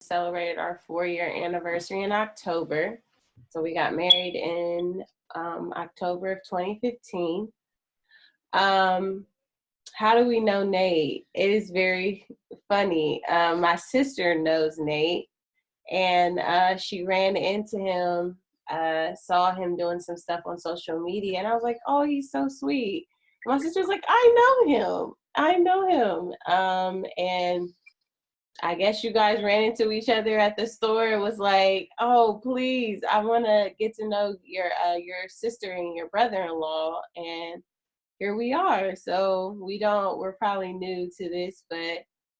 celebrated our 4-year anniversary in October. So we got married in October of 2015. How do we know Nate? It is very funny. My sister knows Nate, and she ran into him, saw him doing some stuff on social media, and I was like, oh, he's so sweet. And my sister's like, I know him. And I guess you guys ran into each other at the store. It was like, oh, please, I want to get to know your sister and your brother-in-law. And here we are. So we're probably new to this, but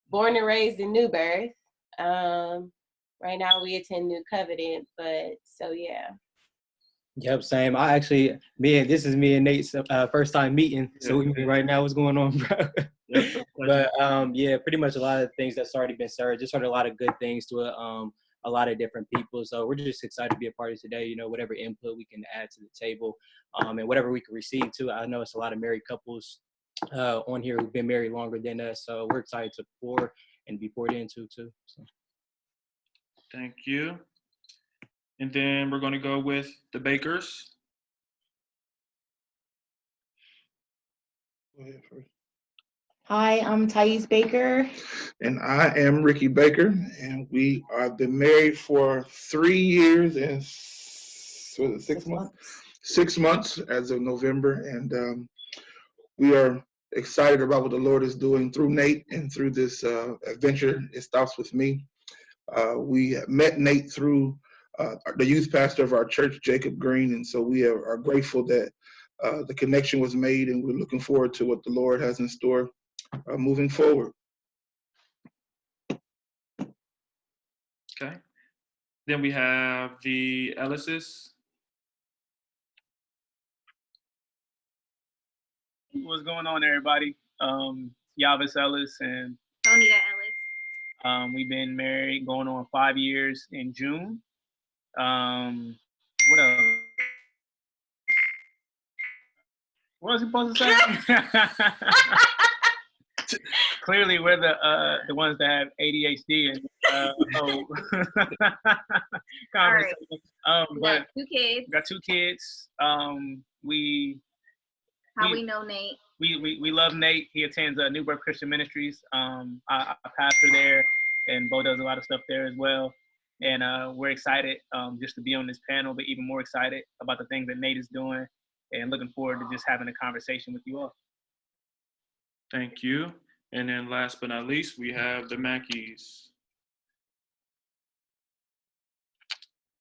born and raised in New Birth. Right now we attend New Covenant, but so yeah. Yep, same. This is me and Nate's first time meeting. So we meet right now. What's going on, bro? Yep. But pretty much a lot of things that's already been said. Just heard a lot of good things to it. A lot of different people. So we're just excited to be a part of today. You know, whatever input we can add to the table, and whatever we can receive too. I know it's a lot of married couples on here who've been married longer than us. So we're excited to pour and be poured into too. So. Thank you. And then we're going to go with the Bakers. Go ahead first. Hi, I'm Tyese Baker. And I am Rickey Baker, and we have been married for 3 years and 6 months? 6 months as of November, and we are excited about what the Lord is doing through Nate and through this adventure. It starts with me. We met Nate through the youth pastor of our church, Jacob Green, and so we are grateful that the connection was made, and we're looking forward to what the Lord has in store moving forward. Okay. Then we have the Ellises. What's going on, everybody? Yaves, Ellis, and Bonita, Ellis. We've been married going on 5 years in June. What else? What was he supposed to say? Clearly, we're the ones that have ADHD and Right. But two kids. We got 2 kids. How we know Nate? We love Nate. He attends New Birth Christian Ministries. I pastor there, and Bo does a lot of stuff there as well. And we're excited just to be on this panel, but even more excited about the things that Nate is doing, and looking forward to just having a conversation with you all. Thank you. And then last but not least, we have the Mackeys.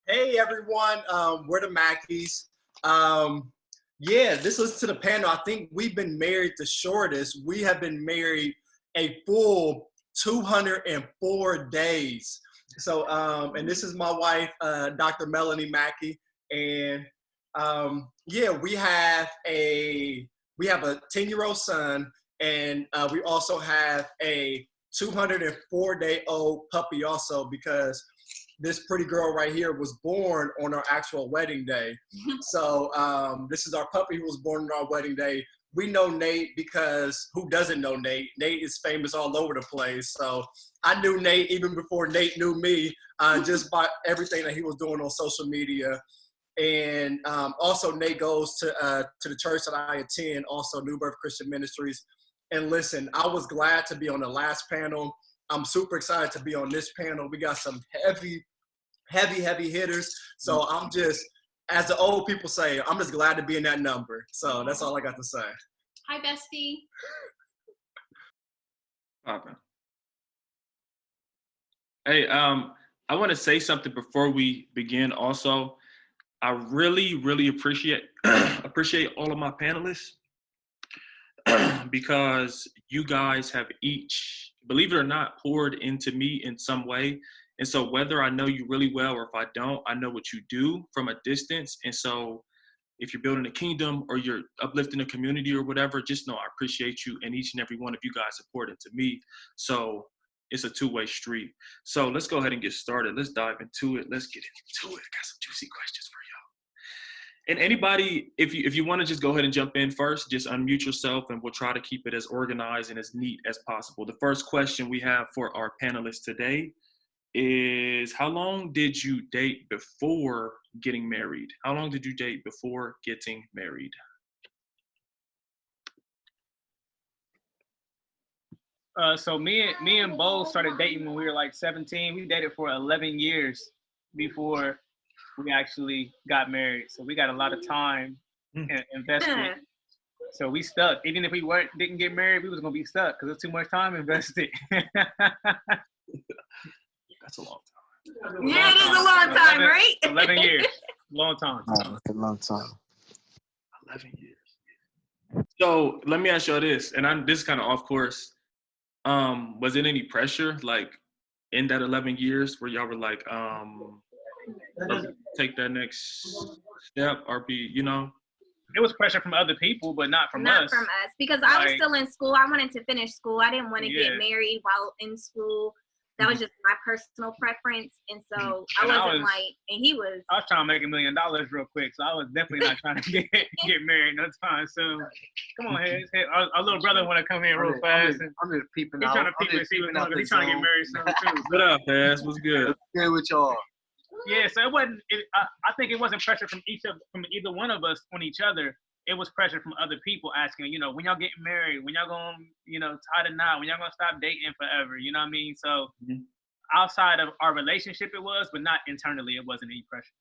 Hey, everyone. We're the Mackeys. This was to the panel. I think we've been married the shortest. We have been married a full 204 days. So, and this is my wife, Dr. Melanie Mackey. And we have a 10-year-old son, and we also have a 204-day-old puppy also, because this pretty girl right here was born on our actual wedding day. So this is our puppy who was born on our wedding day. We know Nate because who doesn't know Nate? Nate is famous all over the place. So I knew Nate even before Nate knew me, just by everything that he was doing on social media. And also Nate goes to the church that I attend, also New Birth Christian Ministries. And listen, I was glad to be on the last panel. I'm super excited to be on this panel. We got some heavy hitters. So I'm just, as the old people say, I'm just glad to be in that number. So that's all I got to say. Hi, bestie. Okay. Hey, I want to say something before we begin. Also, I really appreciate all of my panelists because you guys have each, believe it or not, poured into me in some way. And so whether I know you really well or if I don't, I know what you do from a distance. And so if you're building a kingdom or you're uplifting a community or whatever, just know I appreciate you and each and every one of you guys support into me. So it's a two-way street. So let's go ahead and get started. Let's dive into it. Let's get into it. I got some juicy questions for y'all. And anybody, if you want to just go ahead and jump in first, just unmute yourself and we'll try to keep it as organized and as neat as possible. The first question we have for our panelists today is how long did you date before getting married? How long did you date before getting married? So me and Bo started dating when we were like 17. We dated for 11 years before we actually got married. So we got a lot of time invested. So we stuck. Even if we didn't get married, we was gonna be stuck because there's too much time invested. That's a long time. Yeah, it is a long time, right? 11 years. Long time. Oh, that's a long time. 11 years. So let me ask y'all this, and this is kind of off course. Was there any pressure, like, in that 11 years where y'all were like, take that next step or be, you know? It was pressure from other people, but not from us. Not from us, because I was still in school. I wanted to finish school. I didn't want to get married while in school. That was just my personal preference, and so I wasn't and he was. I was trying to make $1 million real quick, so I was definitely not trying to get married no time soon. Come on, Hayes. Our little brother want to come in real fast. I'm just peeping He's out. trying to peep and see what's going on. He's trying to get married soon too. What up, Hayes? What's good? Good with y'all. Yeah, so it wasn't. I think it wasn't pressure from either one of us on each other. It was pressure from other people asking, you know, when y'all getting married, when y'all gonna, you know, tie the knot, when y'all gonna stop dating forever, you know what I mean? So outside of our relationship it was, but not internally, it wasn't any pressure.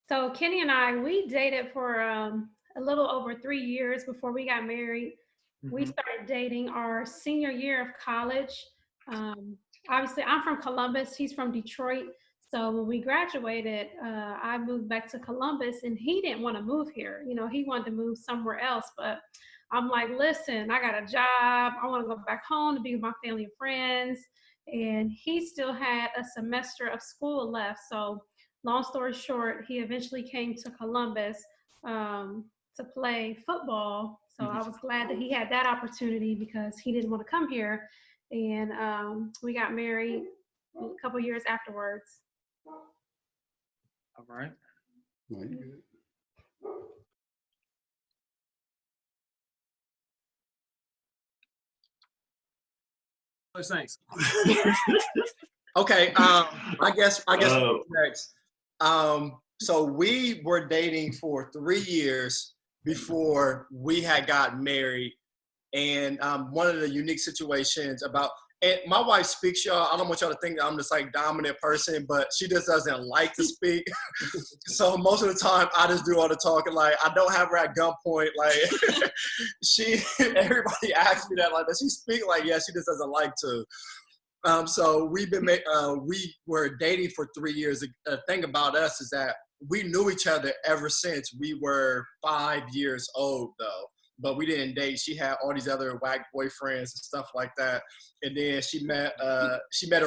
So Kenny and I, we dated for a little over 3 years before we got married. We started dating our senior year of college. Obviously, I'm from Columbus. He's from Detroit. So when we graduated, I moved back to Columbus, and he didn't want to move here. You know, he wanted to move somewhere else. But I'm like, listen, I got a job. I want to go back home to be with my family and friends. And he still had a semester of school left. So long story short, he eventually came to Columbus to play football. So I was glad that he had that opportunity because he didn't want to come here. And we got married a couple years afterwards. All right. Thanks. Okay. I guess next. So we were dating for 3 years before we had gotten married. And one of the unique situations and my wife speaks, y'all. I don't want y'all to think that I'm this like dominant person, but she just doesn't like to speak. So most of the time I just do all the talking. Like, I don't have her at gunpoint. Like everybody asks me that, like, does she speak? Like, yeah, she just doesn't like to. So we were dating for 3 years. The thing about us is that we knew each other ever since we were 5 years old, though. But we didn't date. She had all these other whack boyfriends and stuff like that. And then she met a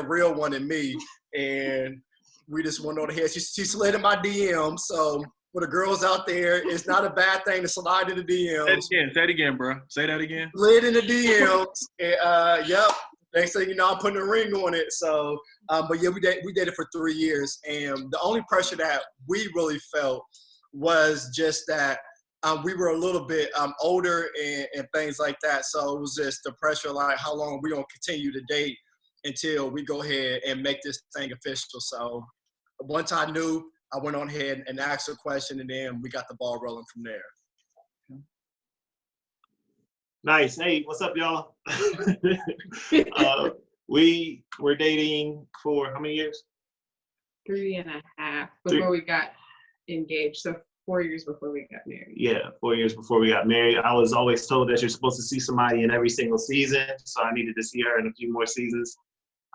real one in me, and we just went on ahead. She slid in my DM. So for the girls out there, it's not a bad thing to slide in the DMs. Say it again, bro. Say that again. Slid in the DMs. And, yep. Next thing you know, I'm putting a ring on it. So, but yeah, we dated for 3 years, and the only pressure that we really felt was just that. We were a little bit older and things like that. So it was just the pressure, like, how long are we going to continue to date until we go ahead and make this thing official. So once I knew, I went on ahead and asked a question, and then we got the ball rolling from there. Nice. Hey, what's up, y'all? We were dating for how many years? 3.5 before we got engaged. So 4 years before we got married. Yeah, 4 years before we got married. I was always told that you're supposed to see somebody in every single season, so I needed to see her in a few more seasons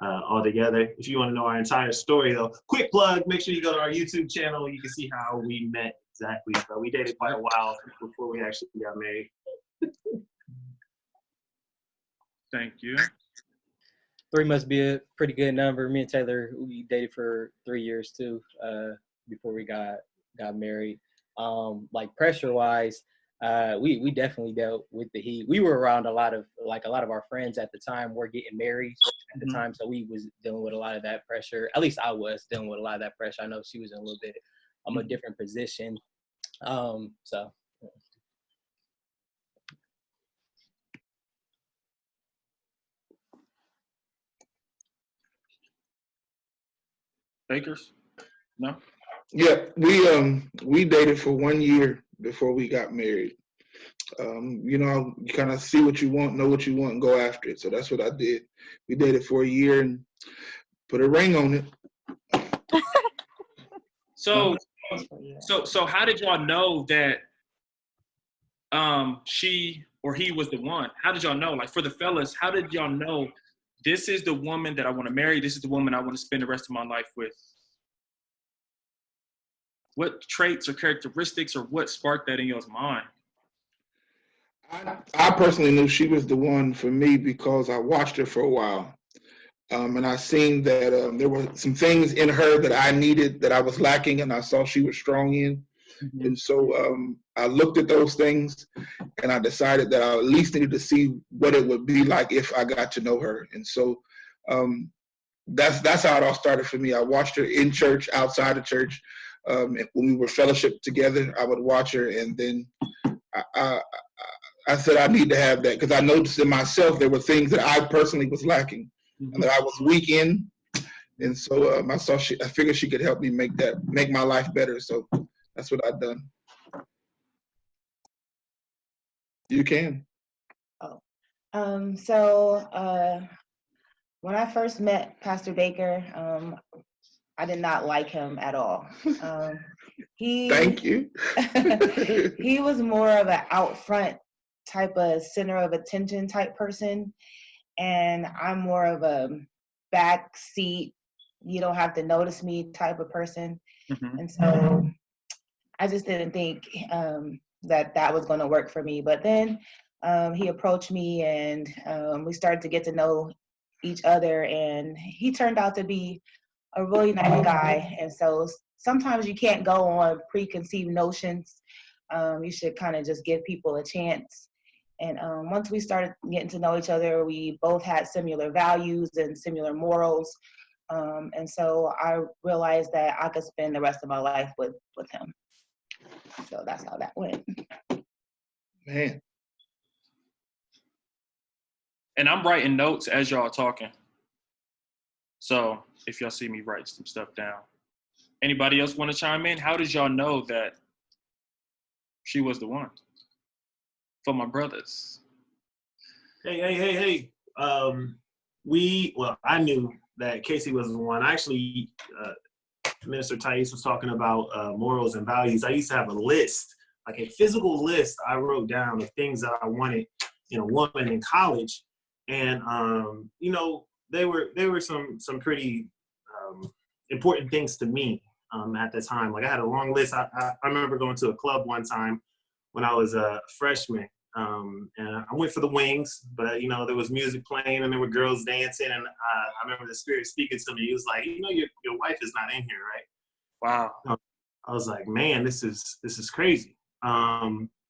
altogether. If you want to know our entire story, though, quick plug, make sure you go to our YouTube channel. You can see how we met exactly. So we dated quite a while before we actually got married. Thank you. 3 must be a pretty good number. Me and Taylor, we dated for 3 years too, before we got married. Like pressure wise, we definitely dealt with the heat. We were around a lot of our friends at the time were getting married at the time, so we was dealing with a lot of that pressure. At least I was dealing with a lot of that pressure. I know she was in a little bit a different position. So Bakers? No? Yeah, we dated for 1 year before we got married. You know, you kind of see what you want, know what you want, and go after it. So that's what I did. We dated for a year and put a ring on it. So how did y'all know that she or he was the one? How did y'all know? Like, for the fellas, how did y'all know this is the woman that I want to marry? This is the woman I want to spend the rest of my life with? What traits or characteristics or what sparked that in y'all's mind? I personally knew she was the one for me because I watched her for a while. And I seen that there were some things in her that I needed, that I was lacking, and I saw she was strong in. Mm-hmm. And so I looked at those things, and I decided that I at least needed to see what it would be like if I got to know her. And so that's how it all started for me. I watched her in church, outside of church. When we were fellowship together, I would watch her, and then I said I need to have that, because I noticed in myself there were things that I personally was lacking. Mm-hmm. And that I was weak in, and so I figured she could help me make my life better. So that's what I've done. You can. So when I first met Pastor Baker, I did not like him at all. Thank you. He was more of an out front type of center of attention type person. And I'm more of a back seat, you don't have to notice me type of person. Mm-hmm. And so I just didn't think that was going to work for me. But then he approached me, and we started to get to know each other. And he turned out to be a really nice guy. And so sometimes you can't go on preconceived notions. You should kind of just give people a chance. And once we started getting to know each other, we both had similar values and similar morals. And so I realized that I could spend the rest of my life with him. So that's how that went. Man. And I'm writing notes as y'all are talking. So if y'all see me write some stuff down. Anybody else want to chime in? How did y'all know that she was the one? For my brothers. Hey. I knew that Casey was the one. Actually, Minister Tyese was talking about morals and values. I used to have a list, like a physical list I wrote down of things that I wanted in a woman in college. And, they were some pretty important things to me at the time. Like, I had a long list. I remember going to a club one time when I was a freshman. And I went for the wings, but there was music playing and there were girls dancing, and I remember the Spirit speaking to me. He was like, your wife is not in here, right? Wow. I was like, man, this is crazy.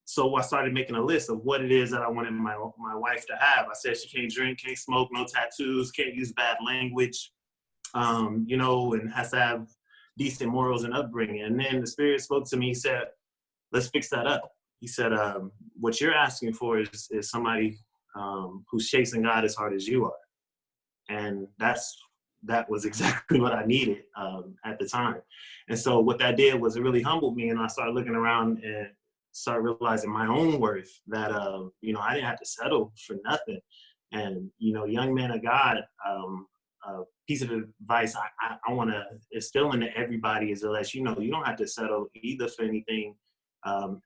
So I started making a list of what it is that I wanted my wife to have. I said she can't drink, can't smoke, no tattoos, can't use bad language, and has to have decent morals and upbringing. And then the Spirit spoke to me. He said, let's fix that up. He said, what you're asking for is somebody who's chasing God as hard as you are. And that was exactly what I needed at the time. And so what that did was it really humbled me. And I started looking around and started realizing my own worth, that, I didn't have to settle for nothing. And, young man of God, a piece of advice I want to instill into everybody is to let you know, you don't have to settle either for anything.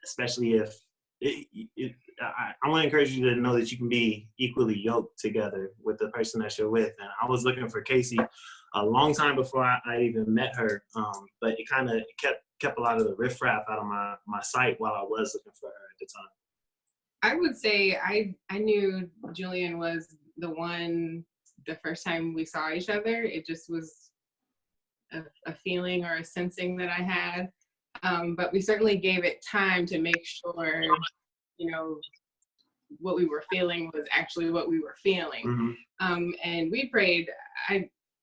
Especially if I want to encourage you to know that you can be equally yoked together with the person that you're with. And I was looking for Casey a long time before I even met her, but it kind of kept a lot of the riffraff out of my sight while I was looking for her at the time. I would say I knew Julian was the one the first time we saw each other. It just was a feeling or a sensing that I had. But we certainly gave it time to make sure, what we were feeling was actually what we were feeling. Mm-hmm. And we prayed,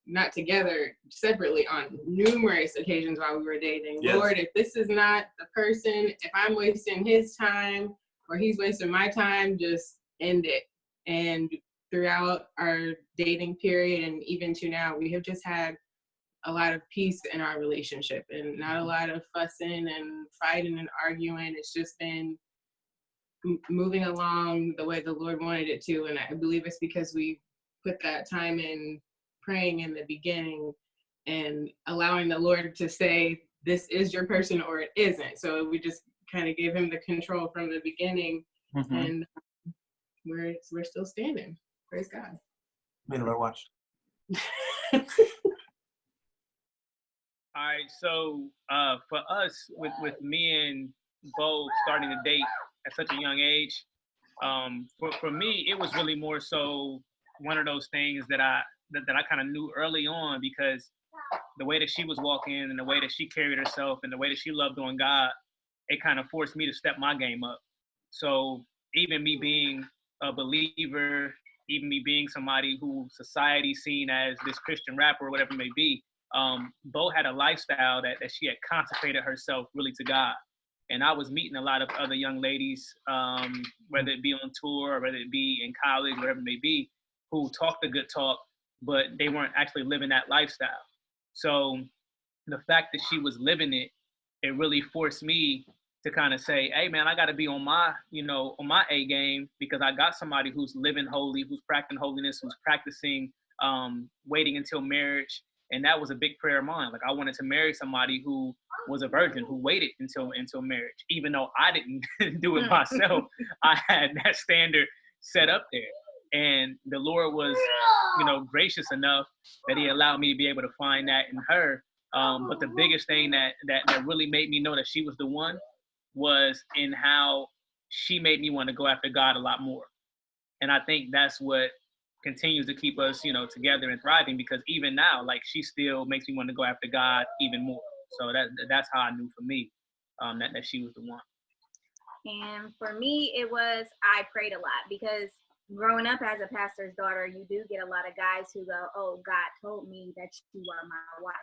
not together, separately on numerous occasions while we were dating. Yes. Lord, if this is not the person, if I'm wasting his time or he's wasting my time, just end it. And throughout our dating period and even to now, we have just had a lot of peace in our relationship and not a lot of fussing and fighting and arguing. It's just been moving along the way the Lord wanted it to. And I believe it's because we put that time in praying in the beginning and allowing the Lord to say, this is your person or it isn't. So we just kind of gave him the control from the beginning, and we're still standing. Praise God. May the Lord watch. All right, so for us, with me and Bo starting to date at such a young age, for me, it was really more so one of those things that I kind of knew early on, because the way that she was walking and the way that she carried herself and the way that she loved on God, it kind of forced me to step my game up. So even me being a believer, even me being somebody who society's seen as this Christian rapper or whatever it may be, Bo had a lifestyle that she had consecrated herself really to God. And I was meeting a lot of other young ladies, whether it be on tour or whether it be in college, whatever it may be, who talked the good talk, but they weren't actually living that lifestyle. So the fact that she was living it, it really forced me to kind of say, hey man, I got to be on my A game, because I got somebody who's living holy, who's practicing holiness, who's practicing waiting until marriage. And that was a big prayer of mine. Like, I wanted to marry somebody who was a virgin, who waited until marriage. Even though I didn't do it myself, I had that standard set up there. And the Lord was, gracious enough that he allowed me to be able to find that in her. But the biggest thing that really made me know that she was the one was in how she made me want to go after God a lot more. And I think that's what continues to keep us, together and thriving, because even now, like, she still makes me want to go after God even more. So that's how I knew for me that she was the one. And for me, it was, I prayed a lot, because growing up as a pastor's daughter, you do get a lot of guys who go, oh, God told me that you are my wife.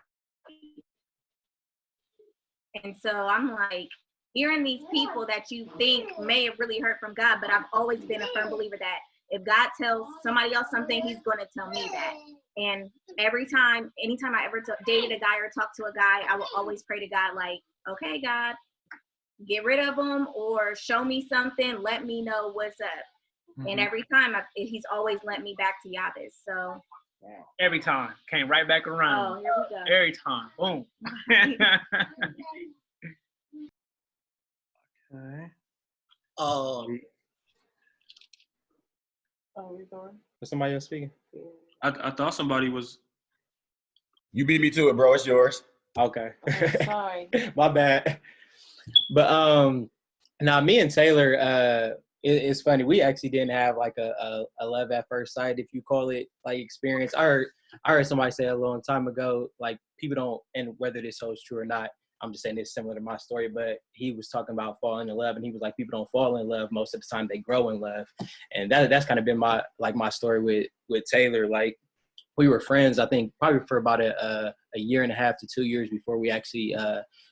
And so I'm like, hearing these people that you think may have really heard from God, but I've always been a firm believer that if God tells somebody else something, he's going to tell me that. And anytime I ever dated a guy or talked to a guy, I will always pray to God, like, okay, God, get rid of him or show me something. Let me know what's up. Mm-hmm. And every time he's always lent me back to Yaves. So yeah. Every time came right back around. Oh, here we go. Every time, boom. Okay. We're going. Was somebody else speaking? I thought somebody was. You beat me to it, bro. It's yours. Okay. Sorry. My bad. But now me and Taylor, it's funny. We actually didn't have like a love at first sight, if you call it, like, experience. I heard somebody say a long time ago, like, people don't, and whether this holds true or not, I'm just saying it's similar to my story, but he was talking about falling in love, and he was like, people don't fall in love. Most of the time they grow in love. And that's kind of been my story with Taylor. Like, we were friends, I think, probably for about a year and a half to 2 years before we actually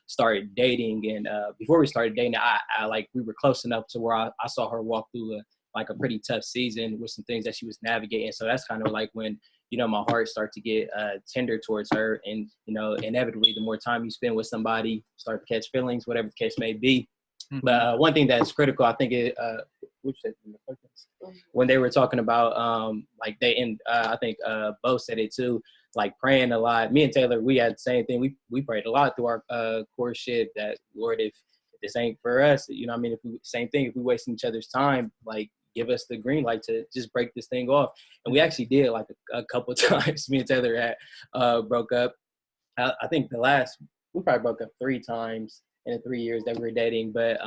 started dating. And before we started dating, I like, we were close enough to where I saw her walk through a pretty tough season with some things that she was navigating. So that's kind of like when, my heart started to get tender towards her. And, inevitably, the more time you spend with somebody, start to catch feelings, whatever the case may be. Mm-hmm. But one thing that's critical, I think, when they were talking about, like, I think Bo said it too, like, praying a lot. Me and Taylor, we had the same thing. We prayed a lot through our courtship that, Lord, if this ain't for us, same thing, if we wasting each other's time, like, give us the green light to just break this thing off. And we actually did, like, a couple of times. Me and Taylor had broke up. I think we probably broke up 3 times in the 3 years that we were dating. But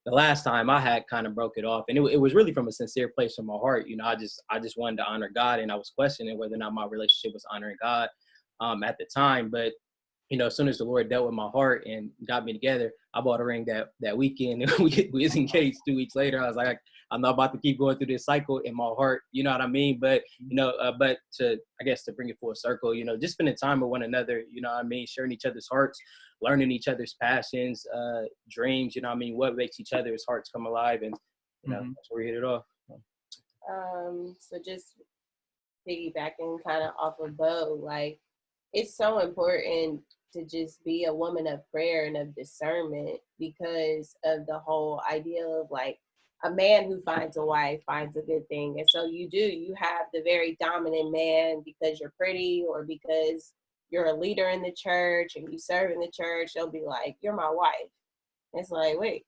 the last time I had kind of broke it off, and it was really from a sincere place from my heart. I just wanted to honor God, and I was questioning whether or not my relationship was honoring God at the time. But as soon as the Lord dealt with my heart and got me together, I bought a ring that weekend, and we was engaged 2 weeks later. I was like, I'm not about to keep going through this cycle in my heart. You know what I mean? But, but to bring it full circle, just spending time with one another, sharing each other's hearts, learning each other's passions, dreams, what makes each other's hearts come alive. And, that's where we hit it off. So just piggybacking kind of off of Bo, like, it's so important to just be a woman of prayer and of discernment because of the whole idea of like a man who finds a wife finds a good thing. And so you have the very dominant man because you're pretty or because you're a leader in the church and you serve in the church. They'll be like, you're my wife. And it's like, wait,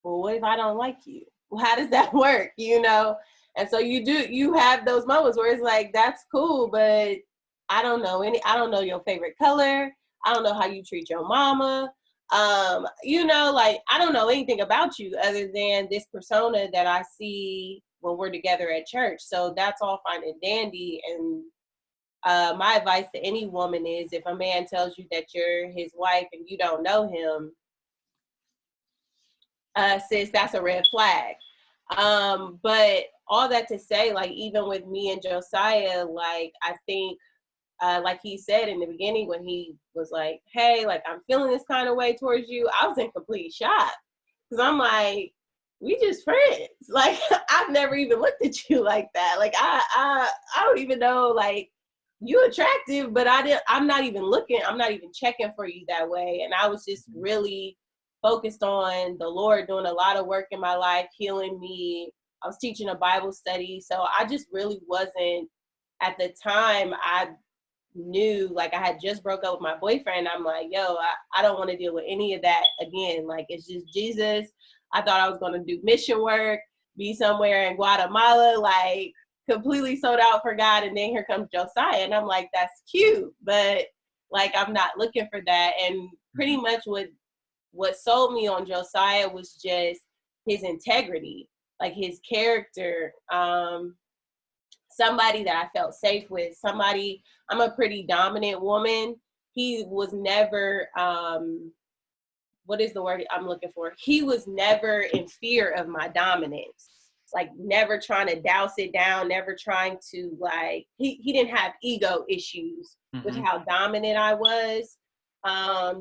well, what if I don't like you? Well, how does that work? You know? And so you have those moments where it's like, that's cool, but I don't know your favorite color. I don't know how you treat your mama. You know, like, I don't know anything about you other than this persona that I see when we're together at church. So that's all fine and dandy. And my advice to any woman is if a man tells you that you're his wife and you don't know him, sis, that's a red flag. But all that to say, like, even with me and Josiah, like, I think, like he said in the beginning when he was like, hey, like, I'm feeling this kind of way towards you, I was in complete shock. Because I'm like, we just friends. Like, I've never even looked at you like that. Like, I don't even know, like, you attractive, but I'm not even looking, I'm not even checking for you that way. And I was just really focused on the Lord doing a lot of work in my life, healing me. I was teaching a Bible study. So I just really wasn't, at the time, I knew, like, I had just broke up with my boyfriend. I'm like, yo, I don't want to deal with any of that again. Like, it's just Jesus. I thought I was going to do mission work, be somewhere in Guatemala, like, completely sold out for God. And then here comes Josiah. And I'm like, that's cute, but, like, I'm not looking for that. And pretty much what sold me on Josiah was just his integrity, like his character, somebody that I felt safe with, somebody, I'm a pretty dominant woman. He was never, what is the word I'm looking for? He was never in fear of my dominance, like never trying to douse it down, never trying to, like, he didn't have ego issues with how dominant I was.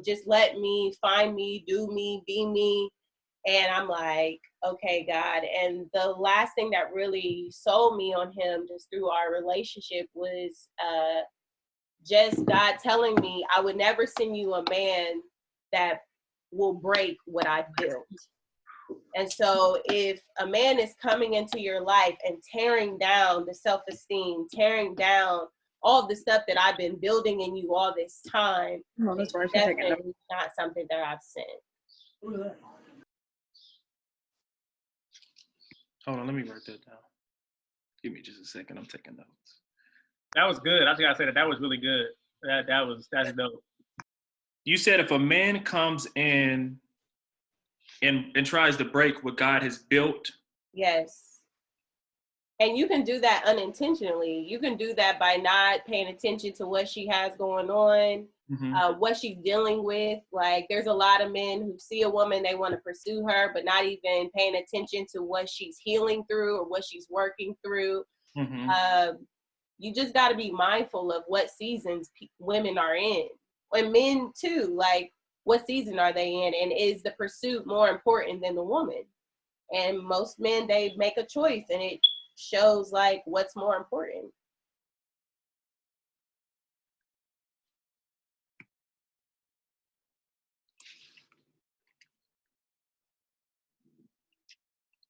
Just let me, find me, do me, be me. And I'm like, okay, God. And the last thing that really sold me on him just through our relationship was just God telling me I would never send you a man that will break what I built. And so if a man is coming into your life and tearing down the self-esteem, tearing down all the stuff that I've been building in you all this time, it's definitely not something that I've sent. Hold on, let me write that down. Give me just a second. I'm taking notes. That was good. I just gotta say that was really good. That's dope. You said if a man comes in and tries to break what God has built. Yes. And you can do that unintentionally. You can do that by not paying attention to what she has going on, what she's dealing with. Like, there's a lot of men who see a woman, they want to pursue her, but not even paying attention to what she's healing through or what she's working through. You just got to be mindful of what seasons women are in, and men too. Like, what season are they in, and is the pursuit more important than the woman? And most men, they make a choice, and it shows like what's more important.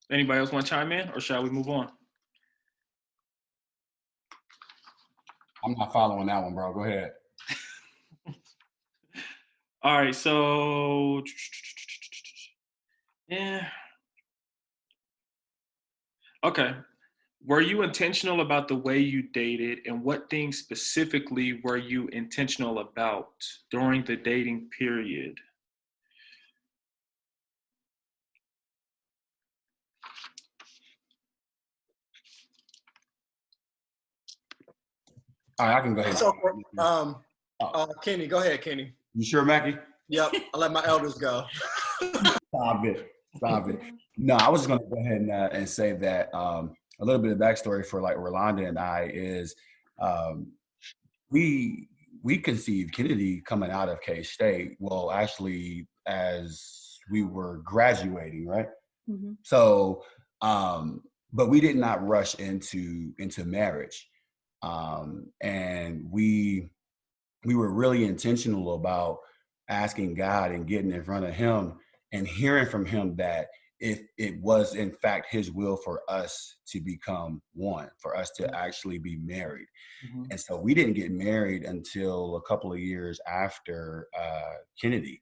Anybody else want to chime in, or shall we move on? I'm not following that one, bro. Go ahead. All right, so yeah. Okay. Were you intentional about the way you dated, and what things specifically were you intentional about during the dating period? All right, I can go ahead. So, Kenny, go ahead, Kenny. You sure, Mackey? Yep, I'll let my elders go. Stop it. No, I was just gonna go ahead and say that a little bit of backstory for like Rolanda and I is we conceived Kennedy coming out of K-State. Well, actually, as we were graduating, right? So, but we did not rush into marriage, and we we were really intentional about asking God and getting in front of him and hearing from him that if it was in fact his will for us to become one, for us to actually be married. Mm-hmm. And so we didn't get married until a couple of years after Kennedy.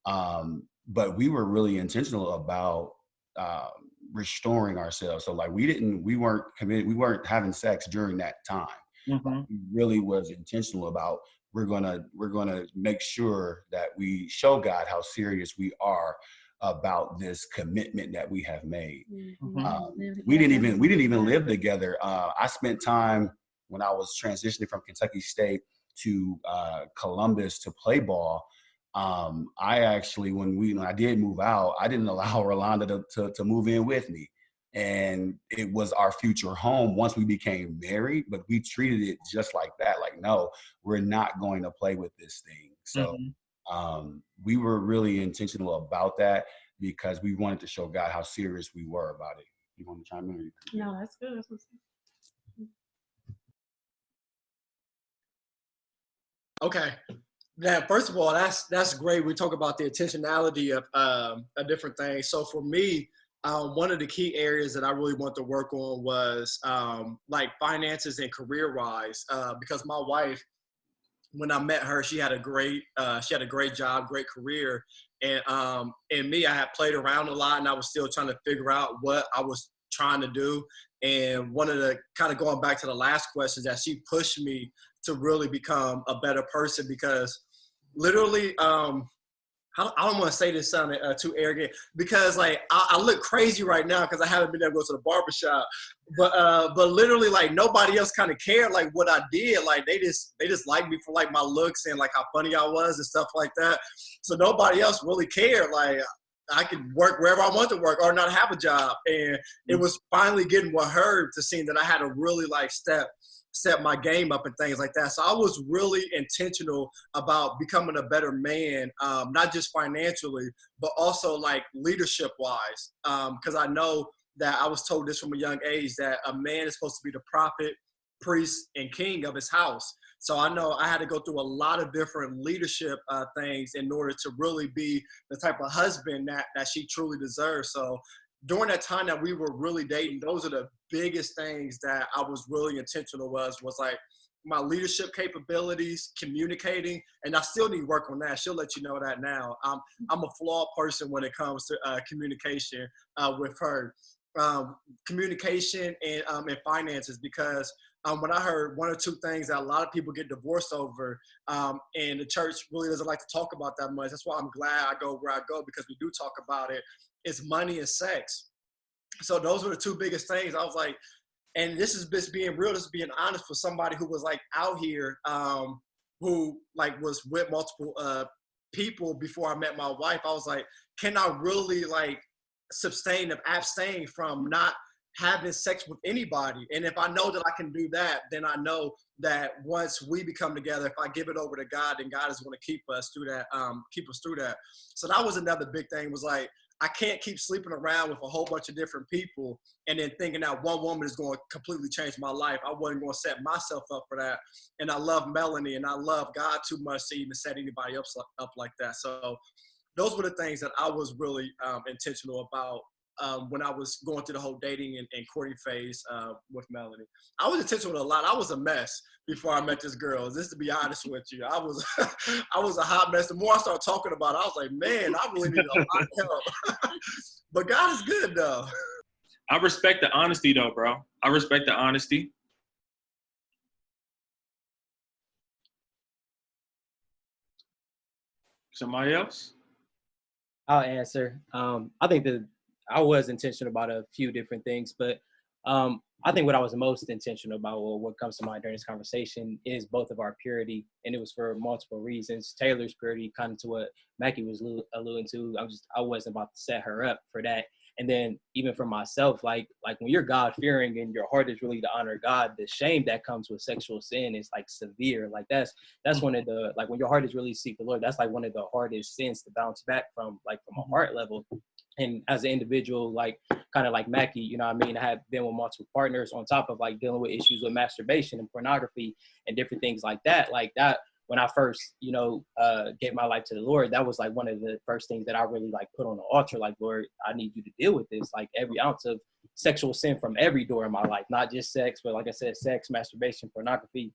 But we were really intentional about restoring ourselves. So like we weren't committed, we weren't having sex during that time. Mm-hmm. We really was intentional about we're gonna make sure that we show God how serious we are about this commitment that we have made. We didn't even live together. I spent time when I was transitioning from Kentucky State to Columbus to play ball. I actually, when I did move out, I didn't allow Rolanda to move in with me. And it was our future home once we became married, but we treated it just like that. Like, no, we're not going to play with this thing. So we were really intentional about that because we wanted to show God how serious we were about it. You want to chime in? No, that's good. Okay. Now, first of all, that's great. We talk about the intentionality of different things. So for me, one of the key areas that I really want to work on was like finances and career-wise, because my wife, when I met her, she had a great job, great career, and me, I had played around a lot, and I was still trying to figure out what I was trying to do. And one of the kind of going back to the last question, that she pushed me to really become a better person, because literally, I don't want to say this sounding too arrogant, because like I look crazy right now because I haven't been able to go to the barbershop, but literally like nobody else kind of cared like what I did. Like they just liked me for like my looks and like how funny I was and stuff like that. So nobody else really cared. Like I could work wherever I want to work or not have a job. And it was finally getting with her to see that I had to really like step my game up and things like that. So I was really intentional about becoming a better man, not just financially, but also like leadership wise. Because I know that I was told this from a young age that a man is supposed to be the prophet, priest, and king of his house. So I know I had to go through a lot of different leadership things in order to really be the type of husband that she truly deserves. So during that time that we were really dating, those are the biggest things that I was really intentional was like my leadership capabilities, communicating, and I still need work on that. She'll let you know that now. I'm a flawed person when it comes to communication with her. Communication and finances, because when I heard one or two things that a lot of people get divorced over, and the church really doesn't like to talk about that much. That's why I'm glad I go where I go, because we do talk about it. It's money and sex. So those were the two biggest things. I was like, and this is just being real, this is being honest for somebody who was like out here, who like was with multiple people before I met my wife. I was like, can I really like abstain from not having sex with anybody? And if I know that I can do that, then I know that once we become together, if I give it over to God, then God is going to keep us through that. So that was another big thing, was like, I can't keep sleeping around with a whole bunch of different people and then thinking that one woman is going to completely change my life. I wasn't going to set myself up for that. And I love Melanie and I love God too much to even set anybody else up like that. So those were the things that I was really intentional about when I was going through the whole dating and courting phase with Melanie. I was intentional a lot. I was a mess before I met this girl. Just to be honest with you, I was I was a hot mess. The more I started talking about it, I was like, man, I really need a lot of help. But God is good though. I respect the honesty though, bro. I respect the honesty. Somebody else? I'll answer. I think that I was intentional about a few different things, but I think what I was most intentional about, or what comes to mind during this conversation, is both of our purity, and it was for multiple reasons. Taylor's purity, kind of to what Mackey was alluding to. I wasn't about to set her up for that. And then even for myself, like when you're God-fearing and your heart is really to honor God, the shame that comes with sexual sin is like severe. Like that's one of the, like when your heart is really seek the Lord, that's like one of the hardest sins to bounce back from, like from a heart level. And as an individual, like kind of like Mackey, you know what I mean? I have been with multiple partners on top of like dealing with issues with masturbation and pornography and different things like that. Like that when I first, gave my life to the Lord, that was like one of the first things that I really like put on the altar. Like, Lord, I need you to deal with this. Like every ounce of sexual sin from every door in my life, not just sex, but like I said, sex, masturbation, pornography,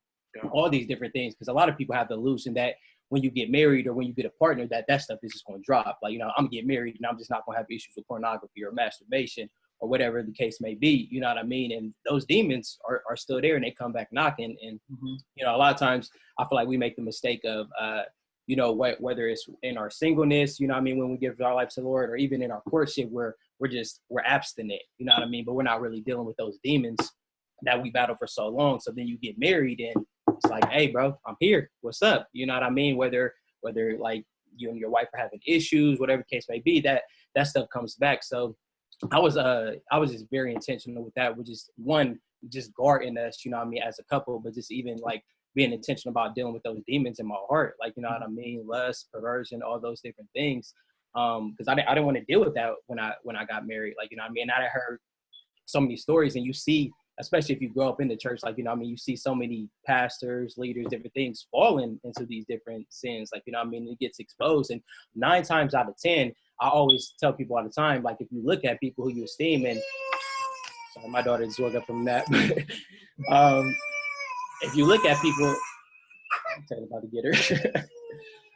all these different things. Because a lot of people have the illusion that when you get married or when you get a partner, that stuff is just going to drop. Like, I'm going to get married and I'm just not going to have issues with pornography or masturbation or whatever the case may be. You know what I mean? And those demons are still there and they come back knocking. And, a lot of times I feel like we make the mistake of, whether it's in our singleness, when we give our life to the Lord, or even in our courtship where we're abstinent, you know what I mean? But we're not really dealing with those demons that we battled for so long. So then you get married and it's like, hey, bro, I'm here. What's up? You know what I mean? Whether like you and your wife are having issues, whatever the case may be, that stuff comes back. So I was just very intentional with that, which is just guarding us, as a couple, but just even like being intentional about dealing with those demons in my heart, like, you know what I mean? Lust, perversion, all those different things. Because I didn't want to deal with that when I got married, like, you know what I mean? I heard so many stories, and you see, especially if you grow up in the church, like, you see so many pastors, leaders, different things falling into these different sins, like, it gets exposed. And 9 times out of 10, I always tell people all the time, like, if you look at people who you esteem, and sorry, my daughter just woke up from that. If you look at people, I'm about to get her.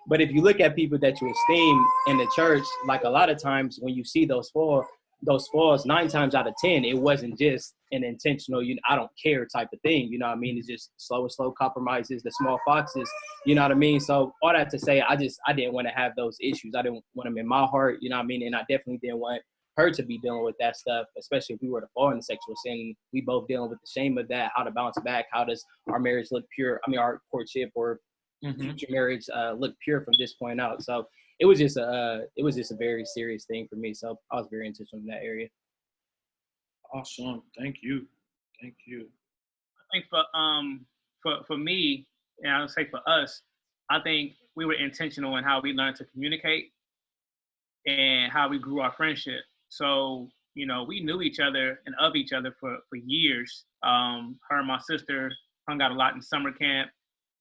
But if you look at people that you esteem in the church, like a lot of times when you see those falls, 9 times out of 10, it wasn't just an intentional, I don't care type of thing. You know what I mean? It's just slow compromises, the small foxes, you know what I mean? So all that to say, I didn't want to have those issues. I didn't want them in my heart, you know what I mean? And I definitely didn't want her to be dealing with that stuff, especially if we were to fall into sexual sin. We both dealing with the shame of that, how to bounce back, how does our marriage look pure? I mean, our courtship or future marriage look pure from this point out. So it was just a very serious thing for me. So I was very intentional in that area. Awesome. Thank you. I think for me, and I would say for us, I think we were intentional in how we learned to communicate and how we grew our friendship. So, we knew each other and of each other for years. Her and my sister hung out a lot in summer camp.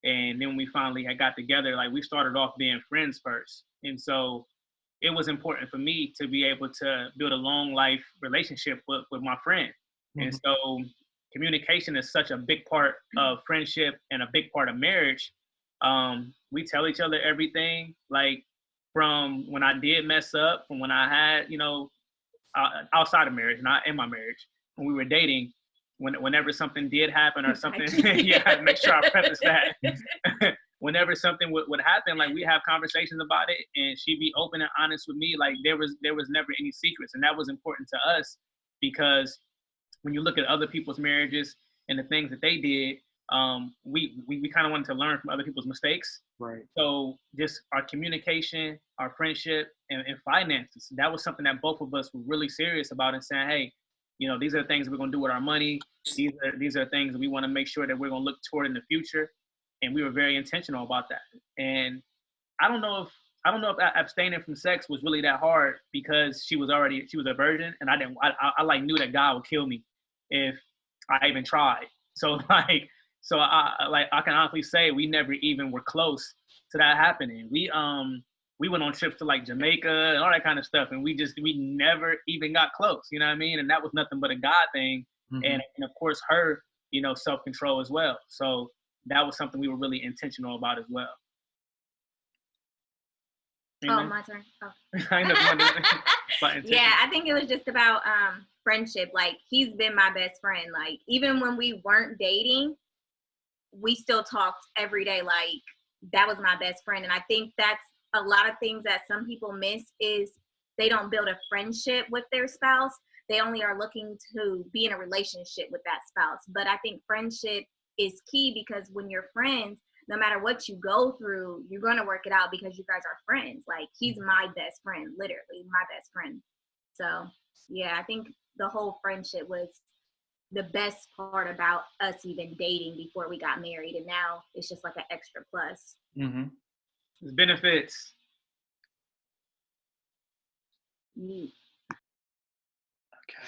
And then when we finally had got together, like, we started off being friends first. And so it was important for me to be able to build a long life relationship with my friend. And so communication is such a big part of friendship and a big part of marriage. We tell each other everything, like from when I did mess up, from when I had, outside of marriage, not in my marriage, when we were dating, whenever something did happen or something, yeah, make sure I preface that. Whenever something would happen, like, we have conversations about it, and she'd be open and honest with me. Like, there was never any secrets, and that was important to us, because when you look at other people's marriages and the things that they did, we kind of wanted to learn from other people's mistakes. Right. So just our communication, our friendship, and finances, that was something that both of us were really serious about, and saying, hey, these are the things we're going to do with our money. These are things that we want to make sure that we're going to look toward in the future. And we were very intentional about that. And I don't know if abstaining from sex was really that hard, because she was a virgin, and I like knew that God would kill me if I even tried. So I can honestly say we never even were close to that happening. We went on trips to like Jamaica and all that kind of stuff, and we never even got close, you know what I mean? And that was nothing but a God thing. And of course her, self-control as well. So that was something we were really intentional about as well. Oh, my turn. Oh. I know. Yeah, I think it was just about friendship. Like, he's been my best friend. Like, even when we weren't dating, we still talked every day. Like, that was my best friend. And I think that's a lot of things that some people miss, is they don't build a friendship with their spouse. They only are looking to be in a relationship with that spouse. But I think friendship is key, because when you're friends, no matter what you go through, you're going to work it out, because you guys are friends. Like, he's my best friend, literally my best friend. So yeah, I think the whole friendship was the best part about us even dating before we got married. And now it's just like an extra plus. There's benefits. Neat. Okay.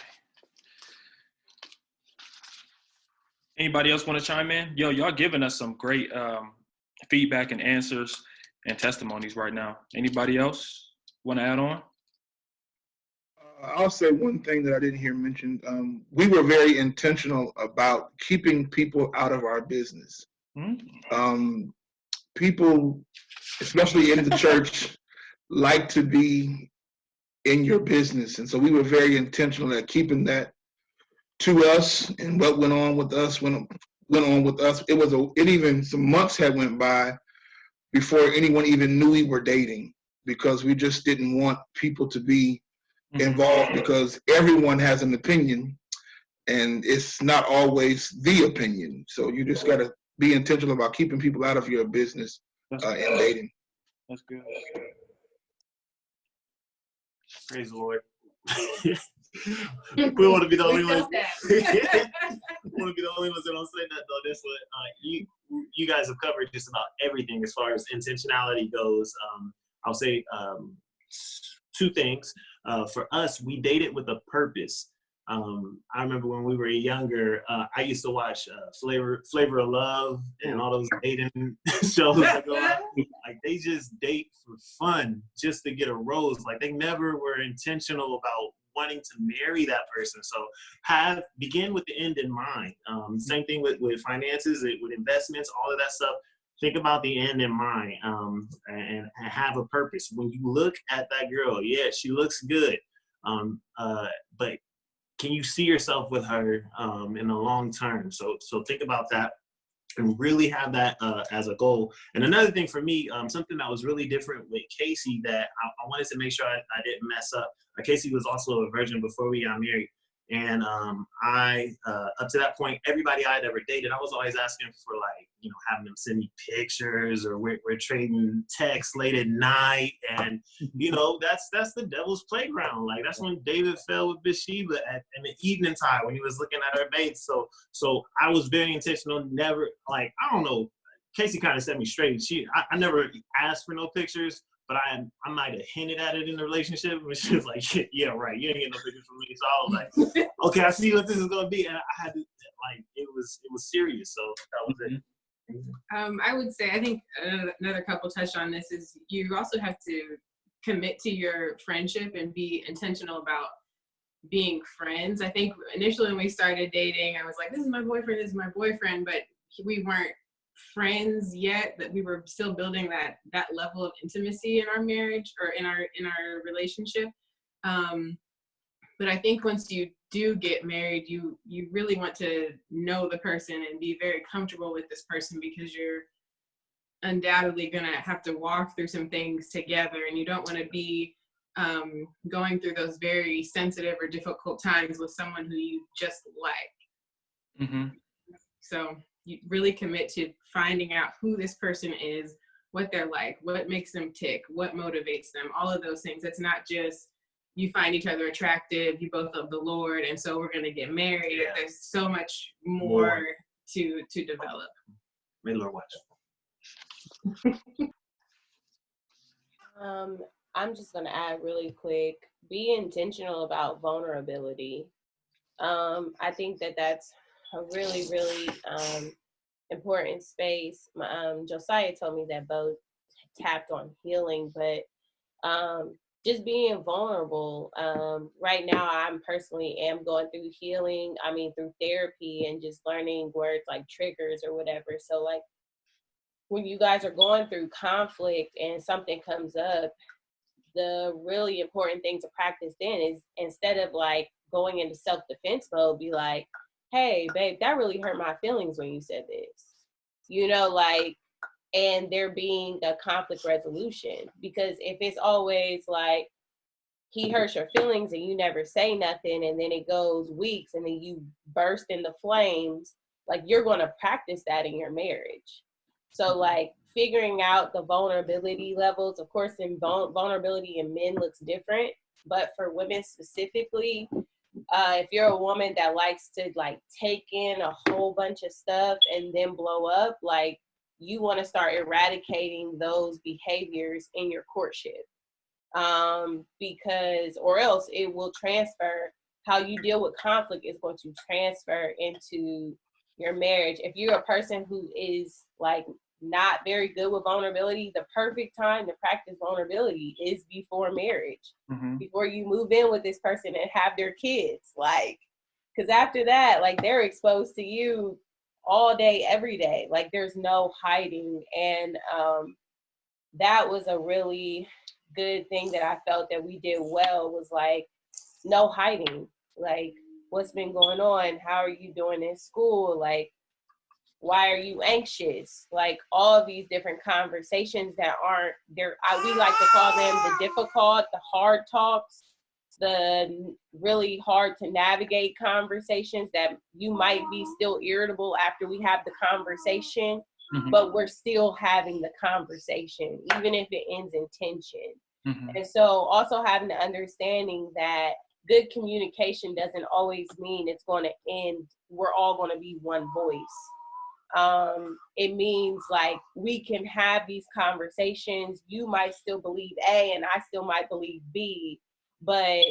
Anybody else want to chime in? Y'all giving us some great feedback and answers and testimonies right now. Anybody else want to add on? I'll say one thing that I didn't hear mentioned. We were very intentional about keeping people out of our business. People, especially in the church, like to be in your business. And so we were very intentional at keeping that to us, and what went on with us went on with us. It even some months had went by before anyone even knew we were dating, because we just didn't want people to be involved, because everyone has an opinion and it's not always the opinion. So you just got to be intentional about keeping people out of your business in dating. That's good. Praise the Lord. We want to be the only ones. We want to be the only ones that don't say that though. This one, you guys have covered just about everything as far as intentionality goes. I'll say two things. For us, we dated with a purpose. I remember when we were younger, I used to watch Flavor of Love and all those dating shows that go out. Like, they just date for fun, just to get a rose. Like, they never were intentional about wanting to marry that person. So begin with the end in mind. Same thing with finances, with investments, all of that stuff. Think about the end in mind, and have a purpose. When you look at that girl, yeah, she looks good, but can you see yourself with her in the long term? So think about that and really have that as a goal. And another thing for me, something that was really different with Casey that I wanted to make sure I didn't mess up. Casey was also a virgin before we got married. And I, up to that point, everybody I had ever dated, I was always asking for, like, having them send me pictures, or we're trading texts late at night. And, that's the devil's playground. Like, that's when David fell with Bathsheba in the evening time when he was looking at her baits. So I was very intentional, never, like, I don't know, Casey kind of set me straight. I never asked for no pictures, but I might have hinted at it in the relationship, but she was like, yeah, right, you ain't getting no pictures from me. So I was like, okay, I see what this is gonna be. And I had to, like, it was serious. So that was it. I would say, I think another couple touched on this, is you also have to commit to your friendship and be intentional about being friends. I think initially when we started dating, I was like, this is my boyfriend, but we weren't friends yet, that we were still building that level of intimacy in our marriage, or in our relationship. But I think once you do get married, you really want to know the person and be very comfortable with this person, because you're undoubtedly gonna have to walk through some things together, and you don't want to be going through those very sensitive or difficult times with someone who you just like. So you really commit to finding out who this person is, what they're like, what makes them tick, what motivates them, all of those things. It's not just you find each other attractive, you both love the Lord, and so we're going to get married. Yeah. There's so much more to develop. May the Lord watch. I'm just going to add really quick, be intentional about vulnerability. I think that's a really, really important space. Josiah told me that both tapped on healing, but just being vulnerable. Right now, I'm personally am going through healing. I mean, through therapy and just learning words like triggers or whatever. So, like, when you guys are going through conflict and something comes up, the really important thing to practice then is, instead of like going into self-defense mode, be like, hey, babe, that really hurt my feelings when you said this. Like, and there being a conflict resolution. Because if it's always like, he hurts your feelings and you never say nothing, and then it goes weeks and then you burst into flames, like, you're going to practice that in your marriage. So, like, figuring out the vulnerability levels, of course, in vulnerability in men looks different, but for women specifically, if you're a woman that likes to, like, take in a whole bunch of stuff and then blow up, like, you want to start eradicating those behaviors in your courtship, because, or else it will transfer. How you deal with conflict is going to transfer into your marriage. If you're a person who is, like, not very good with vulnerability, the perfect time to practice vulnerability is before marriage, before you move in with this person and have their kids. Like, because after that, like, they're exposed to you all day, every day. Like, there's no hiding. And that was a really good thing that I felt that we did well, was like, no hiding. Like, what's been going on? How are you doing in school? Like, why are you anxious? Like, all of these different conversations that aren't there. We like to call them the difficult, the hard talks, the really hard to navigate conversations that you might be still irritable after we have the conversation, but we're still having the conversation, even if it ends in tension. And so also having the understanding that good communication doesn't always mean it's going to end, we're all going to be one voice. It means like we can have these conversations. You might still believe A and I still might believe B, but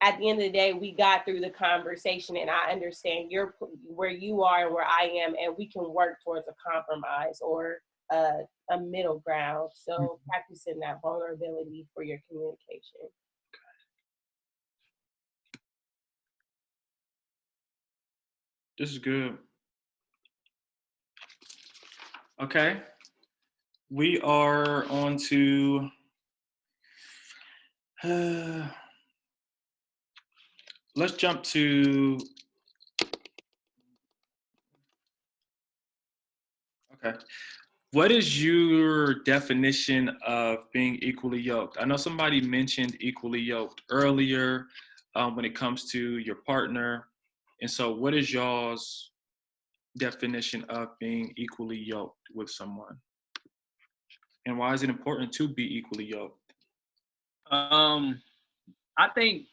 at the end of the day, we got through the conversation and I understand where you are and where I am, and we can work towards a compromise or a middle ground. So practicing that vulnerability for your communication. This is good. Okay. We are on to let's jump to okay. What is your definition of being equally yoked? I know somebody mentioned equally yoked earlier when it comes to your partner. And so what is y'all's definition of being equally yoked with someone? And why is it important to be equally yoked? I think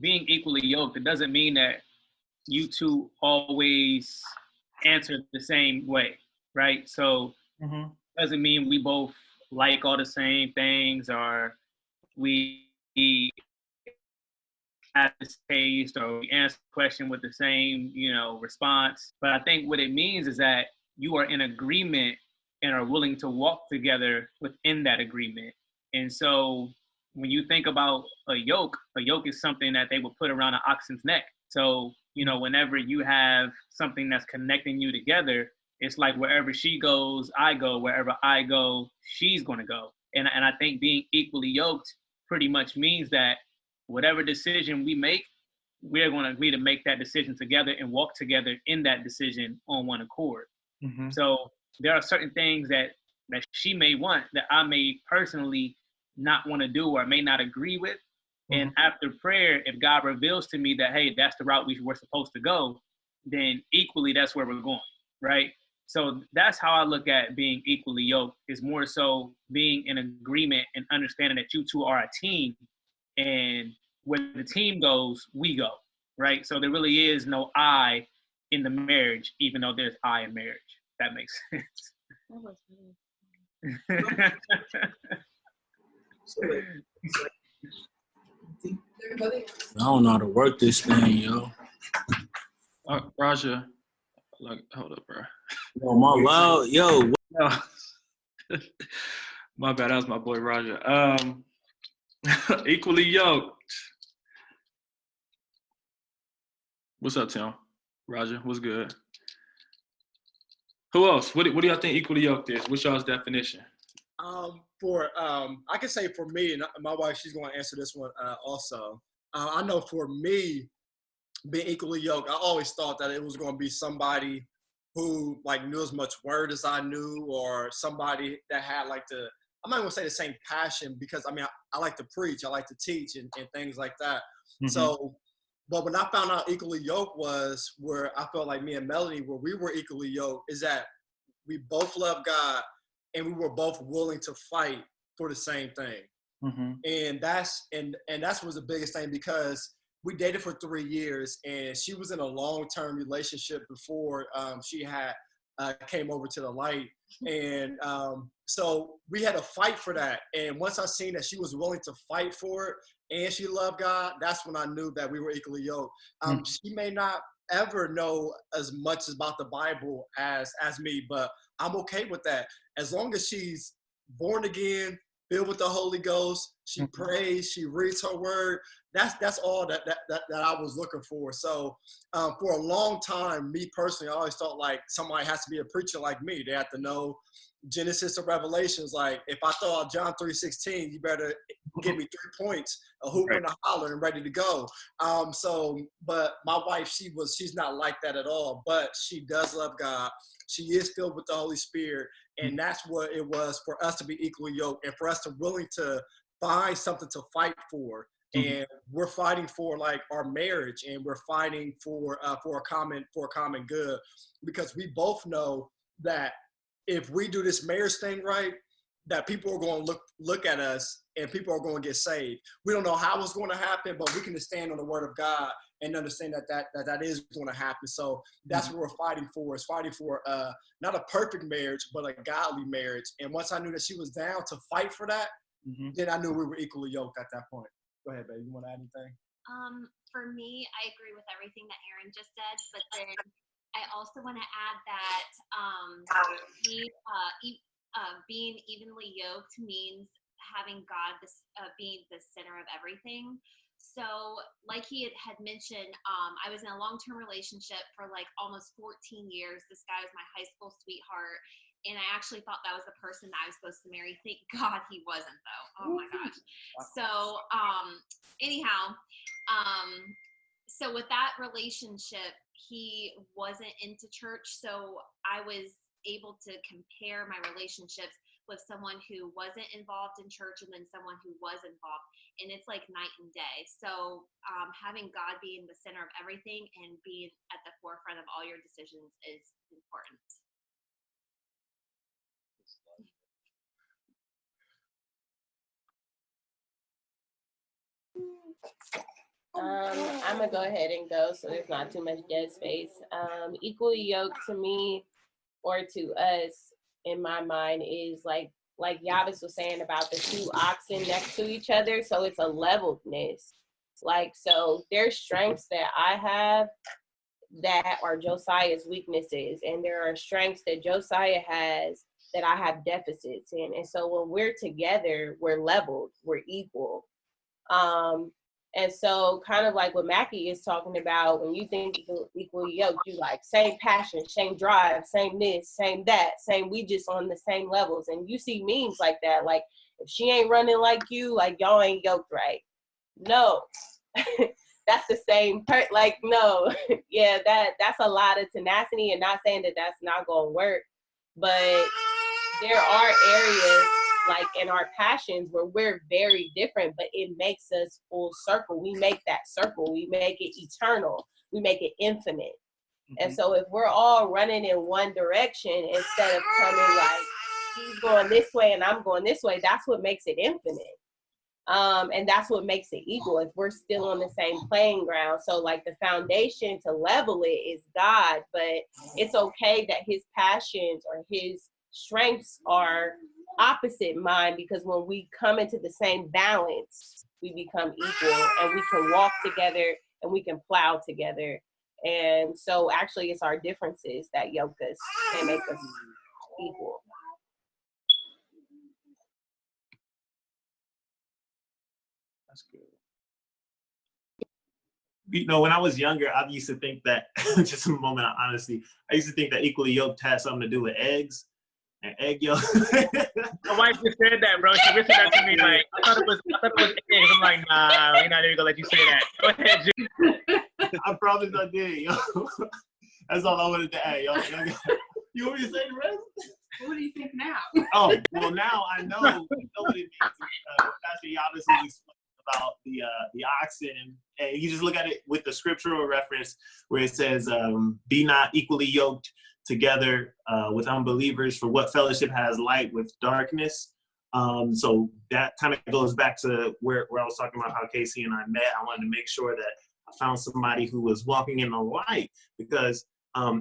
being equally yoked, it doesn't mean that you two always answer the same way, right? So doesn't mean we both like all the same things or we have this taste or we answer the question with the same, response. But I think what it means is that you are in agreement and are willing to walk together within that agreement. And so when you think about a yoke is something that they would put around an oxen's neck. So, whenever you have something that's connecting you together, it's like wherever she goes, I go. Wherever I go, she's going to go. And I think being equally yoked pretty much means that whatever decision we make, we're going to agree to make that decision together and walk together in that decision on one accord. So there are certain things that she may want that I may personally not want to do or may not agree with. And after prayer, if God reveals to me that, hey, that's the route we're supposed to go, then equally that's where we're going, right? So that's how I look at being equally yoked, is more so being in agreement and understanding that you two are a team, and where the team goes, we go, right? So there really is no I in the marriage, even though there's I in marriage. That makes sense. I don't know how to work this thing, yo. Raja, hold up, bro. Yo, my loud, yo. My bad, that was my boy Raja. Equally yoked. What's up, Tim? Raja, what's good? Who else? What do y'all think equally yoked is? What's y'all's definition? I can say for me, and my wife, she's going to answer this one also. I know for me, being equally yoked, I always thought that it was going to be somebody who knew as much word as I knew, or somebody that had I'm not going to say the same passion, because I like to preach, I like to teach and things like that. So, but when I found out equally yoked was where I felt like me and Melanie, where we were equally yoked, is that we both love God and we were both willing to fight for the same thing. And that's was the biggest thing, because we dated for 3 years and she was in a long-term relationship before she had came over to the light. And so we had to fight for that. And once I seen that she was willing to fight for it and she loved God, that's when I knew that we were equally yoked. She may not ever know as much about the Bible as me, but I'm okay with that. As long as she's born again, filled with the Holy Ghost, she prays, she reads her word. That's all that I was looking for. So for a long time, me personally, I always thought like somebody has to be a preacher like me. They have to know Genesis or Revelations. Like if I throw out John 3:16, you better give me 3 points, a hoop and a holler, and ready to go. But my wife, she's not like that at all. But she does love God. She is filled with the Holy Spirit, and that's what it was for us to be equally yoked, and for us to willing to find something to fight for. And we're fighting for like our marriage, and we're fighting for a common good, because we both know that if we do this marriage thing right, that people are going to look at us and people are going to get saved. We don't know how it's going to happen, but we can stand on the word of God and understand that is going to happen. So that's what we're fighting for, is fighting for not a perfect marriage, but a godly marriage. And once I knew that she was down to fight for that, then I knew we were equally yoked at that point. Go ahead, baby. You want to add anything? For me, I agree with everything that Aaron just said, but then I also want to add that being evenly yoked means having God being the center of everything. So like he had mentioned, I was in a long-term relationship for like almost 14 years. This guy was my high school sweetheart. And I actually thought that was the person that I was supposed to marry. Thank God he wasn't, though. Oh my gosh. So anyhow, so with that relationship, he wasn't into church. So I was able to compare my relationships with someone who wasn't involved in church and then someone who was involved. And it's like night and day. So having God being the center of everything and being at the forefront of all your decisions is important. I'm gonna go ahead and go so there's not too much dead space. Equally yoked to me, or to us, in my mind, is like Yaves was saying about the two oxen next to each other. So it's a levelness. Like, so there's strengths that I have that are Josiah's weaknesses, and there are strengths that Josiah has that I have deficits in. And so when we're together, we're leveled, we're equal. And so kind of like what Mackey is talking about, when you think equally yoked, you like same passion, same drive, same this, same that, same, we just on the same levels. And you see memes like that, like if she ain't running like you, like y'all ain't yoked right. No, that's the same part. Like, no, yeah, that's a lot of tenacity, and not saying that that's not gonna work, but there are areas like in our passions where we're very different, but it makes us full circle. We make that circle, we make it eternal, we make it infinite. And so if we're all running in one direction instead of coming like he's going this way and I'm going this way, that's what makes it infinite. And that's what makes it equal, if we're still on the same playing ground. So like the foundation to level it is God, but it's okay that his passions or his strengths are opposite mine, because when we come into the same balance, we become equal, and we can walk together and we can plow together. And so actually it's our differences that yoke us and make us equal. That's good. You know, when I was younger, I used to think that, just a moment of honesty, I used to think that equally yoked had something to do with eggs and egg yolk. My wife just said that, bro. She whispered that to me, like, I thought it was eggs. I'm like, nah, we're not even gonna let you say that. Go ahead, Julian. I promise I did, yo. That's all I wanted to add, yo. You want me to say the rest? What do you think now? Oh, well, now I know what it means. Pastor Yaves was explaining about the oxen, and you just look at it with the scriptural reference where it says, be not equally yoked together with unbelievers, for what fellowship has light with darkness. So that kind of goes back to where I was talking about how Casey and I met. I wanted to make sure that I found somebody who was walking in the light, because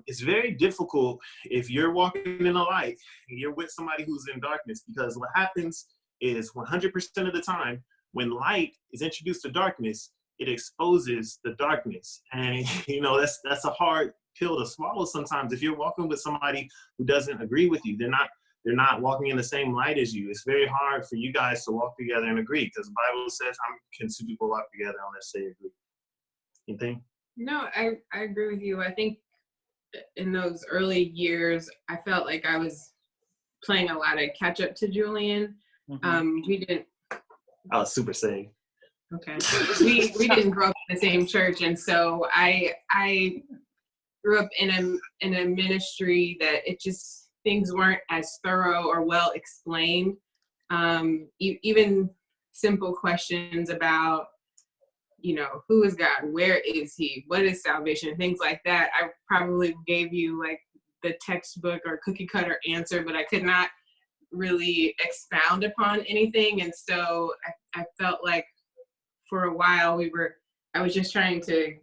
it's very difficult if you're walking in the light and you're with somebody who's in darkness, because what happens is 100% of the time when light is introduced to darkness, it exposes the darkness. And, you know, that's a hard pill to swallow sometimes. If you're walking with somebody who doesn't agree with you, they're not walking in the same light as you. It's very hard for you guys to walk together and agree, because the Bible says, how can two people walk together unless they agree? You think? No, I agree with you. I think in those early years, I felt like I was playing a lot of catch up to Julian. We didn't. I was super saved. Okay. We didn't grow up in the same church, and so I grew up in a ministry that it just, things weren't as thorough or well explained. Even simple questions about, you know, who is God? Where is he? What is salvation? Things like that. I probably gave you like the textbook or cookie cutter answer, but I could not really expound upon anything. And so I felt like for a while I was just trying to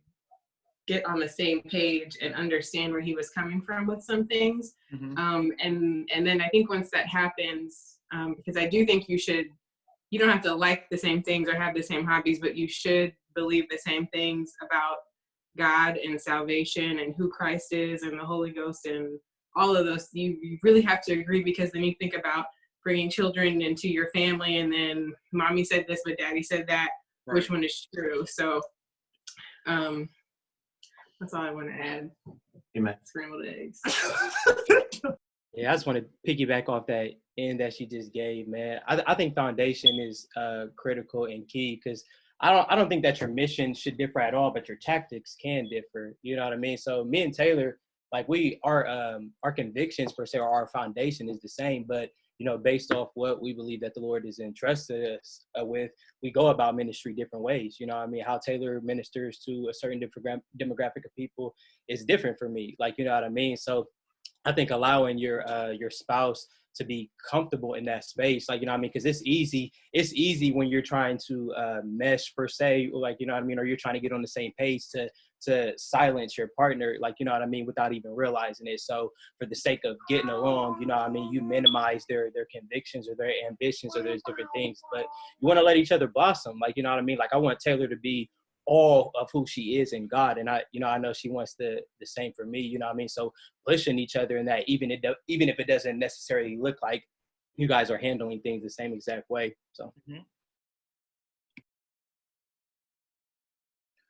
get on the same page and understand where he was coming from with some things. And then I think once that happens, because I do think you don't have to like the same things or have the same hobbies, but you should believe the same things about God and salvation and who Christ is and the Holy Ghost and all of those. You really have to agree, because then you think about bringing children into your family, and then mommy said this, but daddy said that. Right. Which one is true? So that's all I want to add. Amen. Scrambled eggs. Yeah, I just want to piggyback off that end that she just gave, man. I think foundation is critical and key, because I don't think that your mission should differ at all, but your tactics can differ. You know what I mean? So me and Taylor, like our convictions per se, or our foundation is the same, but you know, based off what we believe that the Lord has entrusted us with, we go about ministry different ways. You know what I mean? How Taylor ministers to a certain different demographic of people is different for me. Like, you know what I mean? So I think allowing your spouse to be comfortable in that space, like, you know what I mean? Because it's easy when you're trying to mesh per se, like, you know what I mean? Or you're trying to get on the same page to silence your partner, like, you know what I mean, without even realizing it. So for the sake of getting along, you know what I mean, you minimize their convictions or their ambitions or those different things, but you want to let each other blossom. Like, you know what I mean? Like, I want Taylor to be all of who she is in God. And I know she wants the same for me, you know what I mean? So pushing each other in that, even if it doesn't necessarily look like you guys are handling things the same exact way. So.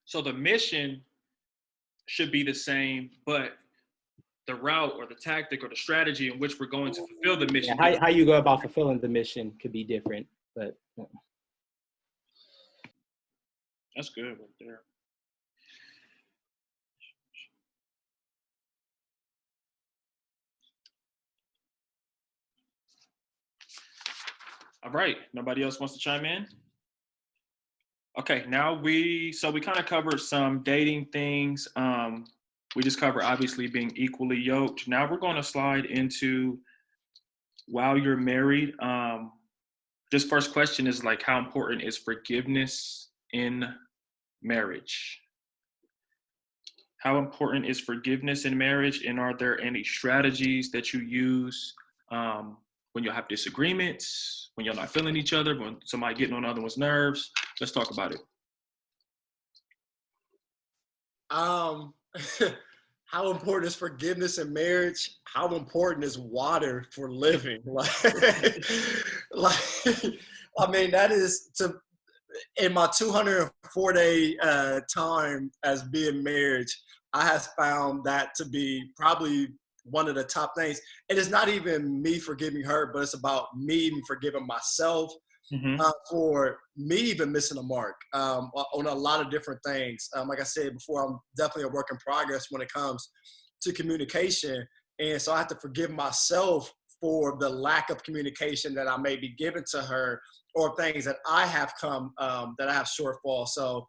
So the mission should be the same, but the route or the tactic or the strategy in which we're going to fulfill the mission. Yeah, how you go about fulfilling the mission could be different, but. That's good right there. All right, nobody else wants to chime in? Okay, now we kind of covered some dating things. We just covered obviously being equally yoked. Now we're going to slide into while you're married. This first question is like, how important is forgiveness in marriage? How important is forgiveness in marriage? And are there any strategies that you use when you'll have disagreements, when you're not feeling each other, when somebody getting on the other one's nerves? Let's talk about it. How important is forgiveness in marriage? How important is water for living? Like, I mean, that is in my 204-day time as being married, I have found that to be probably one of the top things. And it's not even me forgiving her, but it's about me even forgiving myself for me even missing a mark on a lot of different things. Like I said before, I'm definitely a work in progress when it comes to communication. And so I have to forgive myself for the lack of communication that I may be giving to her, or things that I have that I have shortfall. So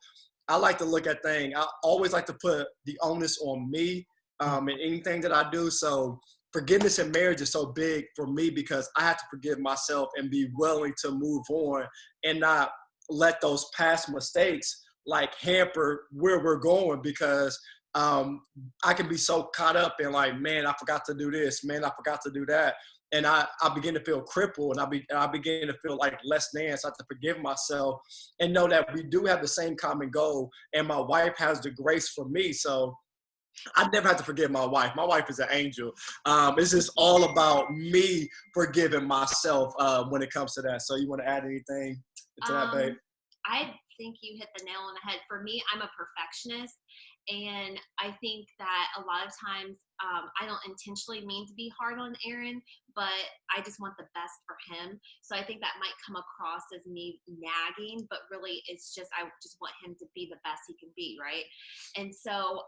I like to look at things. I always like to put the onus on me in anything that I do. So forgiveness in marriage is so big for me, because I have to forgive myself and be willing to move on and not let those past mistakes like hamper where we're going, because I can be so caught up in like, man, I forgot to do this, man, I forgot to do that. and I begin to feel crippled, and I begin to feel like less than. So I have to forgive myself and know that we do have the same common goal, and my wife has the grace for me. So I never have to forgive my wife. My wife is an angel. It's just all about me forgiving myself when it comes to that. So you want to add anything to that, babe? I think you hit the nail on the head. For me, I'm a perfectionist. And I think that a lot of times I don't intentionally mean to be hard on Aaron, but I just want the best for him. So I think that might come across as me nagging, but really it's just I just want him to be the best he can be, right? And so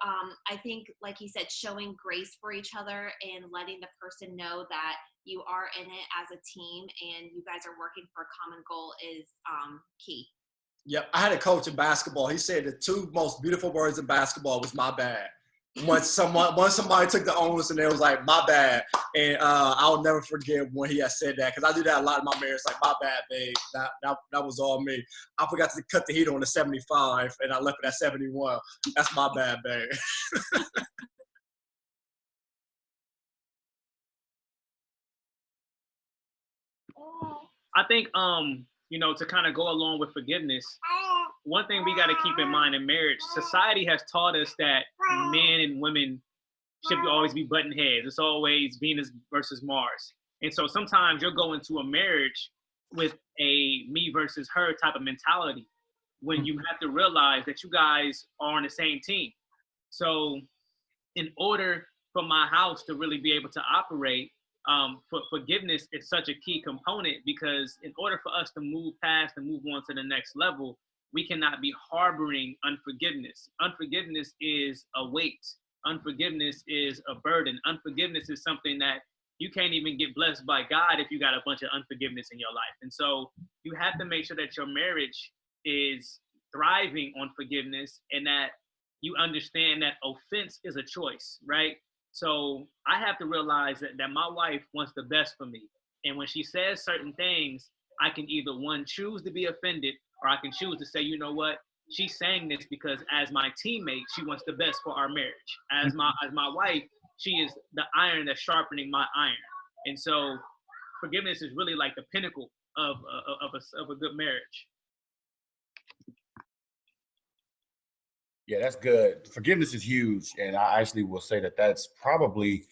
I think, like he said, showing grace for each other and letting the person know that you are in it as a team and you guys are working for a common goal is key. Yep, I had a coach in basketball. He said the two most beautiful words in basketball was "my bad." Once somebody took the onus and it was like "my bad," and I'll never forget when he had said that, because I do that a lot in my marriage. Like, "My bad, babe. That was all me. I forgot to cut the heat on the 75, and I left it at 71. That's my bad, babe." I think to kind of go along with forgiveness, one thing we got to keep in mind in marriage, society has taught us that men and women should always be button heads. It's always Venus versus Mars. And so sometimes you'll go into a marriage with a me versus her type of mentality, when you have to realize that you guys are on the same team. So in order for my house to really be able to operate, forgiveness is such a key component, because in order for us to move past and move on to the next level, we cannot be harboring unforgiveness. Unforgiveness is a weight. Unforgiveness is a burden. Unforgiveness is something that you can't even get blessed by God if you got a bunch of unforgiveness in your life. And so you have to make sure that your marriage is thriving on forgiveness, and that you understand that offense is a choice, right? So I have to realize that my wife wants the best for me. And when she says certain things, I can either, one, choose to be offended, or I can choose to say, you know what, she's saying this because as my teammate, she wants the best for our marriage. As my wife, she is the iron that's sharpening my iron. And so forgiveness is really like the pinnacle of a good marriage. Yeah, that's good. Forgiveness is huge, and I actually will say that that's probably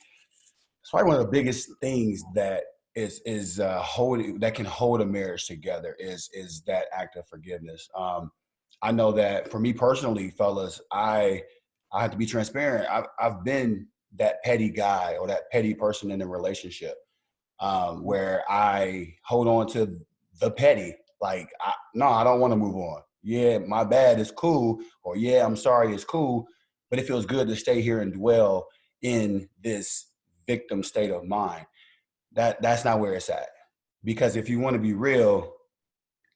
one of the biggest things that is holding, that can hold a marriage together, is that act of forgiveness. I know that for me personally, fellas, I have to be transparent. I've been that petty guy or that petty person in a relationship, where I hold on to the petty. Like, no, I don't want to move on. Yeah, my bad is cool, or yeah, I'm sorry is cool, but it feels good to stay here and dwell in this victim state of mind. That's not where it's at. Because if you want to be real,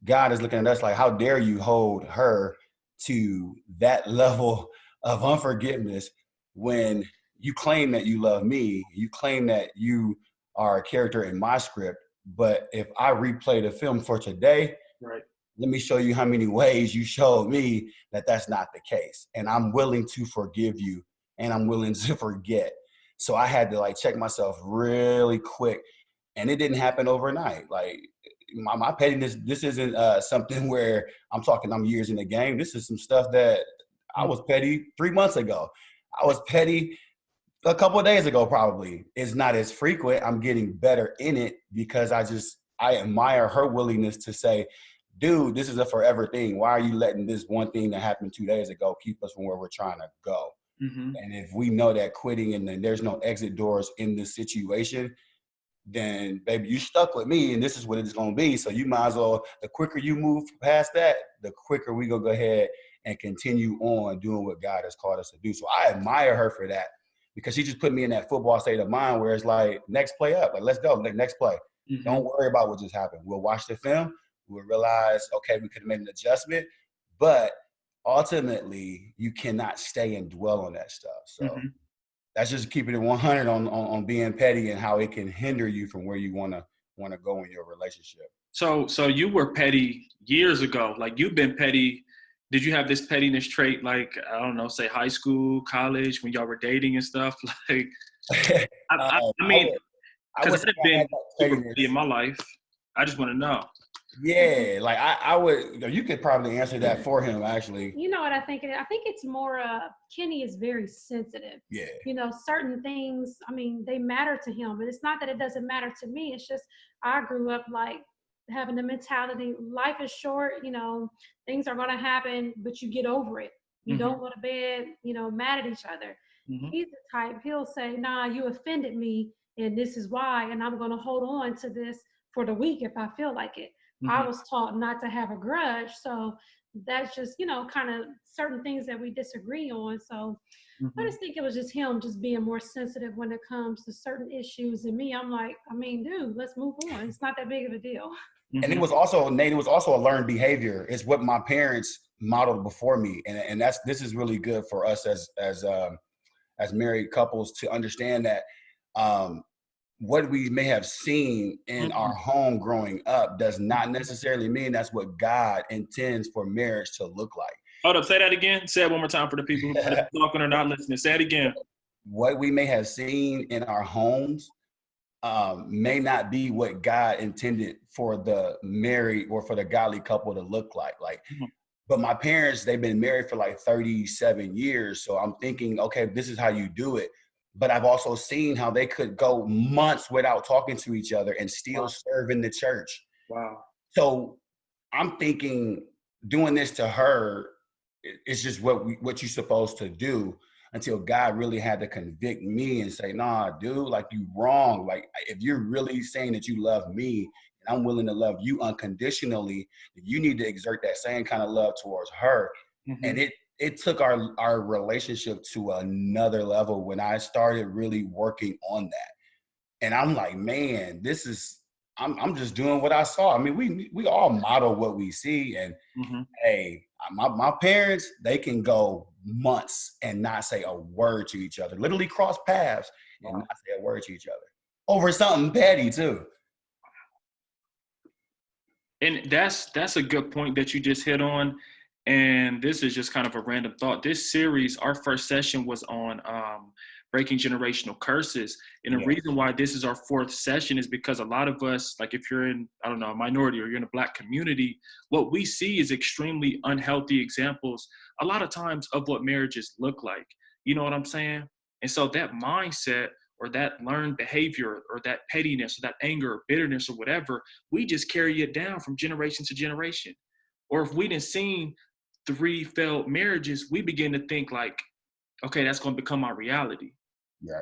God is looking at us like, how dare you hold her to that level of unforgiveness when you claim that you love me, you claim that you are a character in my script, but if I replay the film for today, right, let me show you how many ways you showed me that that's not the case. And I'm willing to forgive you, and I'm willing to forget. So I had to check myself really quick, and it didn't happen overnight. Like, my pettiness, this isn't something where I'm years in the game. This is some stuff that I was petty 3 months ago. I was petty a couple of days ago, probably. It's not as frequent. I'm getting better in it because I admire her willingness to say, dude, this is a forever thing. Why are you letting this one thing that happened 2 days ago keep us from where we're trying to go? Mm-hmm. And if we know that quitting and then there's no exit doors in this situation, then baby, you stuck with me and this is what it's going to be. So you might as well, the quicker you move past that, the quicker we go ahead and continue on doing what God has called us to do. So I admire her for that, because she just put me in that football state of mind where it's like, next play up, like, let's go, next play. Mm-hmm. Don't worry about what just happened. We'll watch the film. We'll realize, okay, we could have made an adjustment, but ultimately you cannot stay and dwell on that stuff. So that's just keeping it 100 on being petty and how it can hinder you from where you want to go in your relationship. So you were petty years ago. Like, you've been petty. Did you have this pettiness trait, like, I don't know, say high school, college, when y'all were dating and stuff? Like, I mean, Because I've been super busy in my life. I just want to know. Yeah, like I would. You could probably answer that for him, actually. You know what I think? I think it's more. Kenny is very sensitive. Yeah. You know, certain things. I mean, they matter to him, but it's not that it doesn't matter to me. It's just I grew up like having the mentality: life is short. You know, things are gonna happen, but you get over it. You don't go to bed. You know, mad at each other. He's the type. He'll say, "Nah, you offended me, and this is why, and I'm gonna hold on to this for the week if I feel like it." I was taught not to have a grudge. So that's just, you know, kind of certain things that we disagree on. So I just think it was just him just being more sensitive when it comes to certain issues. And me, I'm like, I mean, dude, let's move on. It's not that big of a deal. And it was also, Nate, it was also a learned behavior. It's what my parents modeled before me. And this is really good for us as married couples to understand that what we may have seen in our home growing up does not necessarily mean that's what God intends for marriage to look like. Hold up, say that again. Say it one more time for the people who are talking or not listening. Say it again. What we may have seen in our homes may not be what God intended for the married or for the godly couple to look like. But my parents, they've been married for like 37 years. So I'm thinking, okay, this is how you do it. But I've also seen how they could go months without talking to each other and still serve in the church. Wow. So I'm thinking doing this to her, it's just what you're supposed to do, until God really had to convict me and say, nah, dude, like, you wrong. Like, if you're really saying that you love me and I'm willing to love you unconditionally, you need to exert that same kind of love towards her. And it took our relationship to another level when I started really working on that. And I'm like, man, I'm just doing what I saw. I mean, we all model what we see. And hey, my parents, they can go months and not say a word to each other, literally cross paths and not say a word to each other over something petty too. And that's a good point that you just hit on. And this is just kind of a random thought. This series, our first session was on breaking generational curses. And the reason why this is our fourth session is because a lot of us, like if you're in, I don't know, a minority or you're in a Black community, what we see is extremely unhealthy examples a lot of times of what marriages look like. You know what I'm saying? And so that mindset or that learned behavior or that pettiness or that anger or bitterness or whatever, we just carry it down from generation to generation. Or if we didn't seen 3 failed marriages, we begin to think like, okay, that's going to become our reality. Yeah.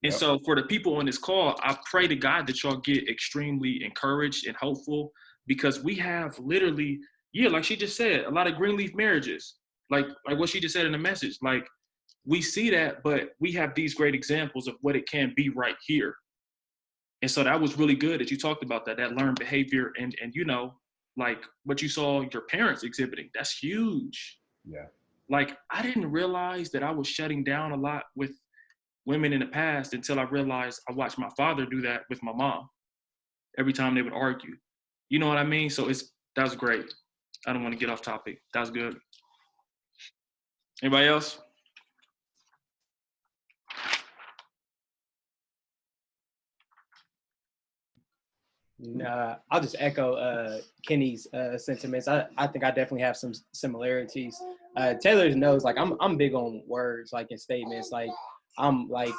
And so for the people on this call, I pray to God that y'all get extremely encouraged and hopeful, because we have literally, like she just said, a lot of greenleaf marriages, like what she just said in the message. Like, we see that, but we have these great examples of what it can be right here. And so that was really good that you talked about that learned behavior and you know, like what you saw your parents exhibiting. That's huge. Yeah. Like, I didn't realize that I was shutting down a lot with women in the past until I realized I watched my father do that with my mom every time they would argue. You know what I mean? So that was great. I don't want to get off topic. That was good. Anybody else? I'll just echo Kenny's sentiments. I think I definitely have some similarities. Taylor knows, like, I'm big on words, like in statements. Like, I'm like,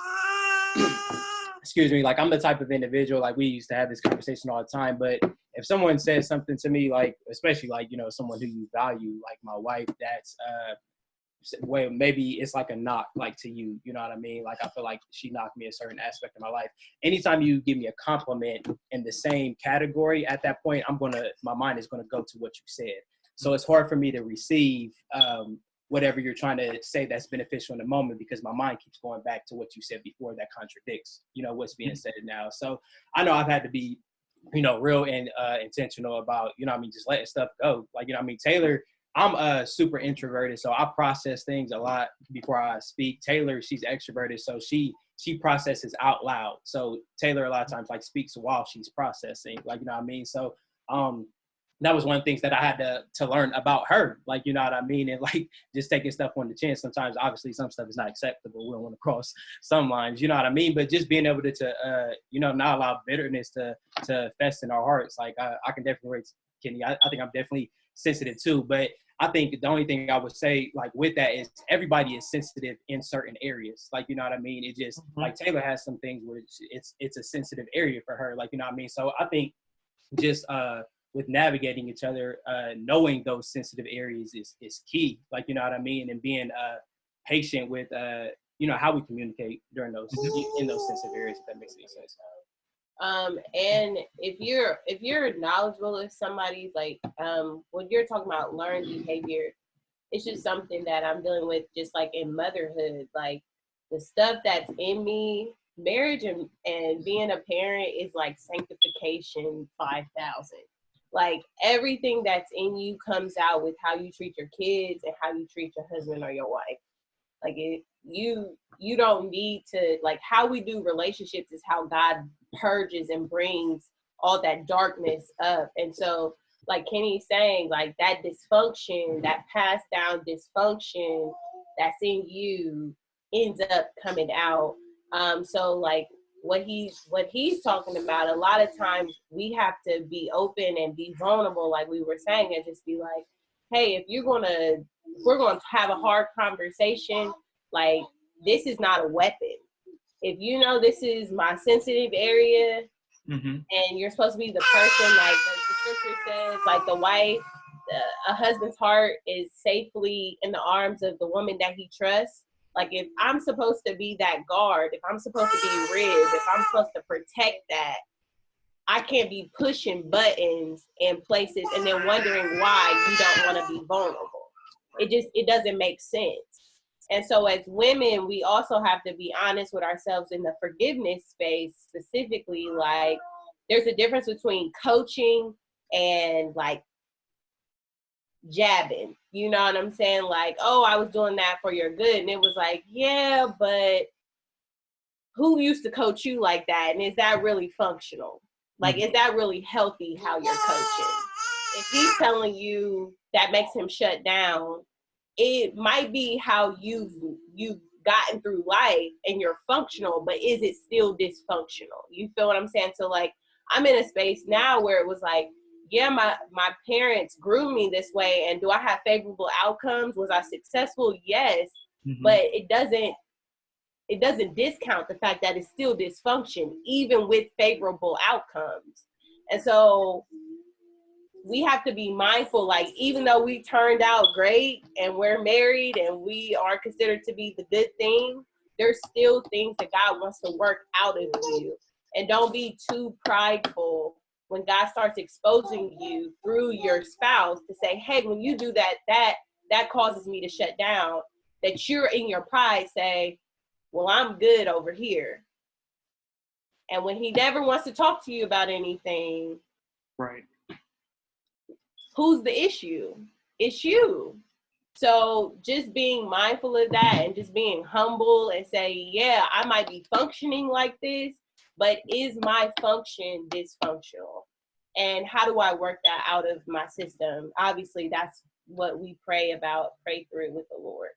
excuse me, like, I'm the type of individual, like, we used to have this conversation all the time, but if someone says something to me, like, especially like, you know, someone who you value, like my wife, that's well, maybe it's like a knock, like, to you, you know what I mean? Like, I feel like she knocked me a certain aspect of my life. Anytime you give me a compliment in the same category, at that point, my mind is gonna go to what you said. So it's hard for me to receive whatever you're trying to say that's beneficial in the moment, because my mind keeps going back to what you said before that contradicts, you know, what's being said now. So I know I've had to be, you know, real and intentional about, you know what I mean, just letting stuff go. Like, you know what I mean, Taylor, I'm super introverted, so I process things a lot before I speak. Taylor, she's extroverted, so she processes out loud. So Taylor a lot of times like speaks while she's processing, like, you know what I mean? So that was one of the things that I had to learn about her. Like, you know what I mean? And like just taking stuff on the chin. Sometimes, obviously, some stuff is not acceptable. We don't want to cross some lines, you know what I mean? But just being able to you know, not allow bitterness to fest in our hearts. Like, I can definitely relate to Kenny. I think I'm definitely sensitive too. But I think the only thing I would say, like, with that is everybody is sensitive in certain areas. Like, you know what I mean? It just, like, Taylor has some things where it's a sensitive area for her. Like, you know what I mean? So I think just with navigating each other, knowing those sensitive areas is key. Like, you know what I mean? And being patient with, you know, how we communicate during those, in those sensitive areas, if that makes any sense. And if you're knowledgeable of somebody's, like, when you're talking about learned behavior, it's just something that I'm dealing with just like in motherhood. Like, the stuff that's in me, marriage and being a parent is like sanctification 5,000. Like, everything that's in you comes out with how you treat your kids and how you treat your husband or your wife. Like, you don't need to, like, how we do relationships is how God purges and brings all that darkness up. And so, like Kenny's saying, like, that dysfunction, that passed down dysfunction that's in you ends up coming out. So, like, what he's talking about, a lot of times we have to be open and be vulnerable, like we were saying, and just be like, hey, if we're gonna have a hard conversation, like, this is not a weapon. If you know this is my sensitive area, and you're supposed to be the person, like the scripture says, like the wife, a husband's heart is safely in the arms of the woman that he trusts. Like, if I'm supposed to be that guard, if I'm supposed to be ribbed, if I'm supposed to protect that, I can't be pushing buttons in places and then wondering why you don't want to be vulnerable. It doesn't make sense. And so as women, we also have to be honest with ourselves in the forgiveness space specifically. Like, there's a difference between coaching and like jabbing. You know what I'm saying? Like, oh, I was doing that for your good. And it was like, yeah, but who used to coach you like that? And is that really functional? Like, is that really healthy how you're coaching? If he's telling you that makes him shut down, it might be how you've gotten through life and you're functional, but is it still dysfunctional? You feel what I'm saying? So, like, I'm in a space now where it was like, yeah, my parents grew me this way, and do I have favorable outcomes? Was I successful? Yes, but it doesn't discount the fact that it's still dysfunction, even with favorable outcomes. And so we have to be mindful, like, even though we turned out great and we're married and we are considered to be the good thing, there's still things that God wants to work out of you. And don't be too prideful when God starts exposing you through your spouse to say, hey, when you do that causes me to shut down, that you're in your pride say, well, I'm good over here. And when he never wants to talk to you about anything, right, who's the issue? It's you. So just being mindful of that and just being humble and say, yeah, I might be functioning like this, but is my function dysfunctional? And how do I work that out of my system? Obviously, that's what we pray through with the Lord.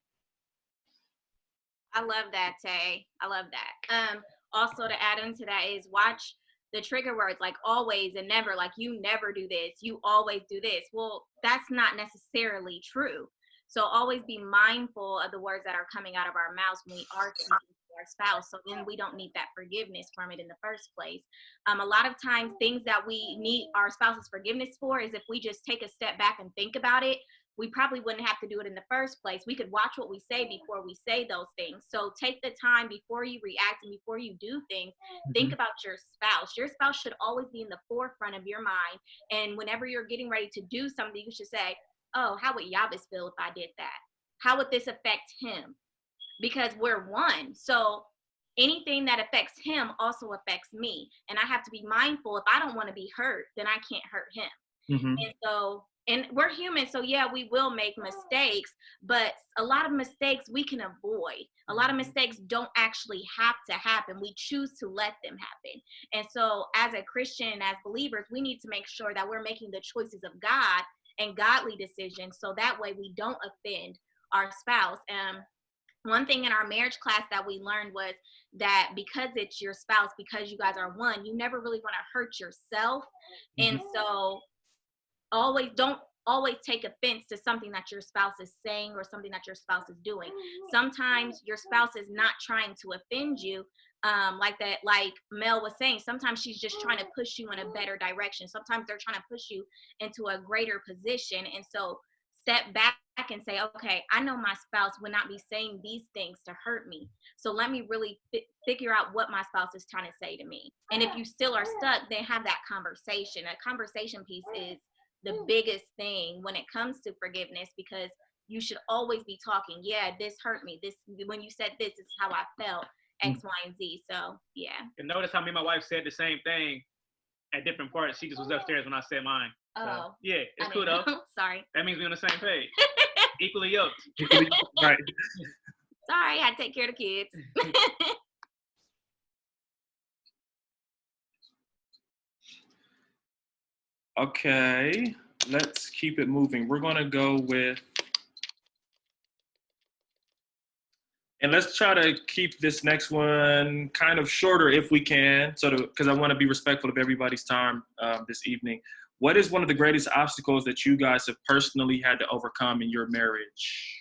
I love that, Tay. I love that. Also, to add into that is watch the trigger words, like always and never, like you never do this, you always do this. Well, that's not necessarily true. So always be mindful of the words that are coming out of our mouths when we are speaking to our spouse. So then we don't need that forgiveness from it in the first place. A lot of times things that we need our spouse's forgiveness for is if we just take a step back and think about it, we probably wouldn't have to do it in the first place. We could watch what we say before we say those things. So take the time before you react and before you do things, think about your spouse. Your spouse should always be in the forefront of your mind. And whenever you're getting ready to do something, you should say, oh, how would Yaves feel if I did that? How would this affect him? Because we're one. So anything that affects him also affects me. And I have to be mindful. If I don't want to be hurt, then I can't hurt him. And so and we're human, so yeah, we will make mistakes, but a lot of mistakes we can avoid. A lot of mistakes don't actually have to happen. We choose to let them happen. And so as a Christian and as believers, we need to make sure that we're making the choices of God and godly decisions, so that way we don't offend our spouse. One thing in our marriage class that we learned was that because it's your spouse, because you guys are one, you never really want to hurt yourself. And so don't always take offense to something that your spouse is saying or something that your spouse is doing. Sometimes your spouse is not trying to offend you, like Mel was saying. Sometimes she's just trying to push you in a better direction. Sometimes they're trying to push you into a greater position. And so step back and say, okay, I know my spouse would not be saying these things to hurt me. So let me really figure out what my spouse is trying to say to me. And if you still are stuck, then have that conversation. A conversation piece is the biggest thing when it comes to forgiveness, because you should always be talking. Yeah, this hurt me. This, when you said this is how I felt, X, Y, and Z. So yeah. And notice how me and my wife said the same thing at different parts. She just was upstairs when I said mine. So, Oh. yeah, it's cool though. Sorry. That means we're on the same page. Equally yoked. Right. Sorry, I had to take care of the kids. Okay, let's keep it moving. We're gonna go with, and let's try to keep this next one kind of shorter if we can, because I want to be respectful of everybody's time this evening. What is one of the greatest obstacles that you guys have personally had to overcome in your marriage?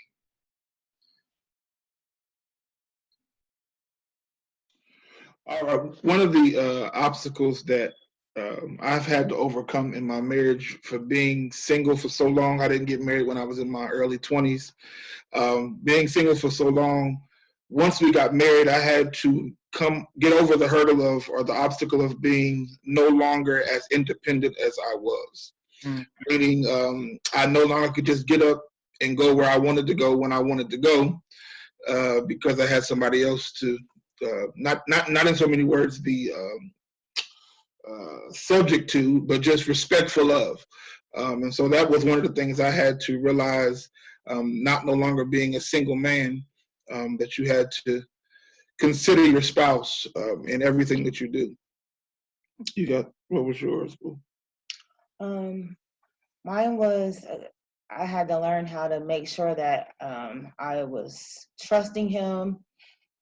One of the obstacles that I've had to overcome in my marriage for being single for so long. I didn't get married when I was in my early 20s. Being single for so long, once we got married, I had to get over the hurdle of, or the obstacle of, being no longer as independent as I was. Meaning, I no longer could just get up and go where I wanted to go when I wanted to go, because I had somebody else to, not in so many words, be subject to, but just respectful of. And so that was one of the things I had to realize, no longer being a single man, that you had to consider your spouse in everything that you do. What was yours? Mine was, I had to learn how to make sure that I was trusting him.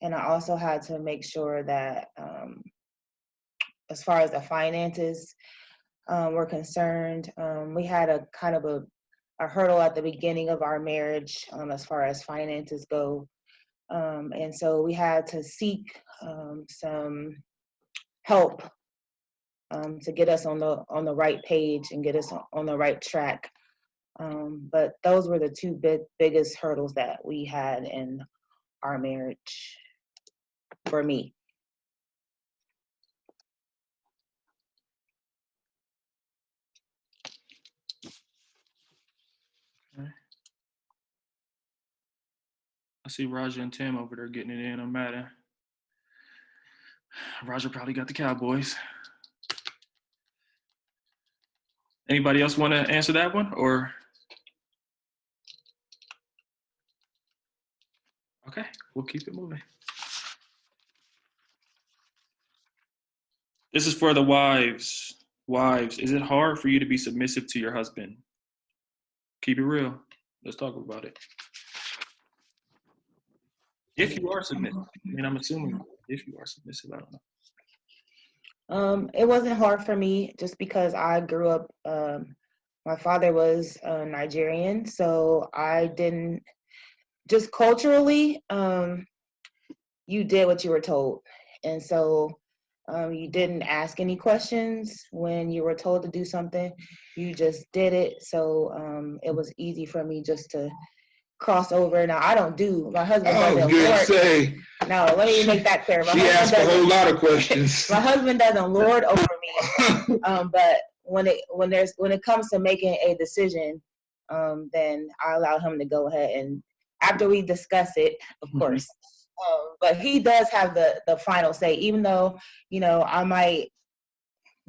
And I also had to make sure that as far as the finances were concerned, we had a kind of a hurdle at the beginning of our marriage as far as finances go. And so we had to seek some help to get us on the right page and get us on the right track. But those were the two biggest hurdles that we had in our marriage for me. I see Raja and Tim over there getting it in. I'm mad at Raja. Probably got the Cowboys. Anybody else want to answer that one, or? Okay, we'll keep it moving. This is for the wives. Wives, is it hard for you to be submissive to your husband? Keep it real. Let's talk about it. If you are submissive. I mean, I'm assuming if you are submissive, I don't know. It wasn't hard for me just because I grew up, my father was Nigerian, so I didn't, just culturally, you did what you were told. And so you didn't ask any questions when you were told to do something. You just did it. So it was easy for me just to cross over. Now, my husband doesn't lord. No, let me make that clear. She asked a whole lot of questions. My husband doesn't lord over me. But when it comes to making a decision, then I allow him to go ahead, and after we discuss it, of course. But he does have the final say, even though, I might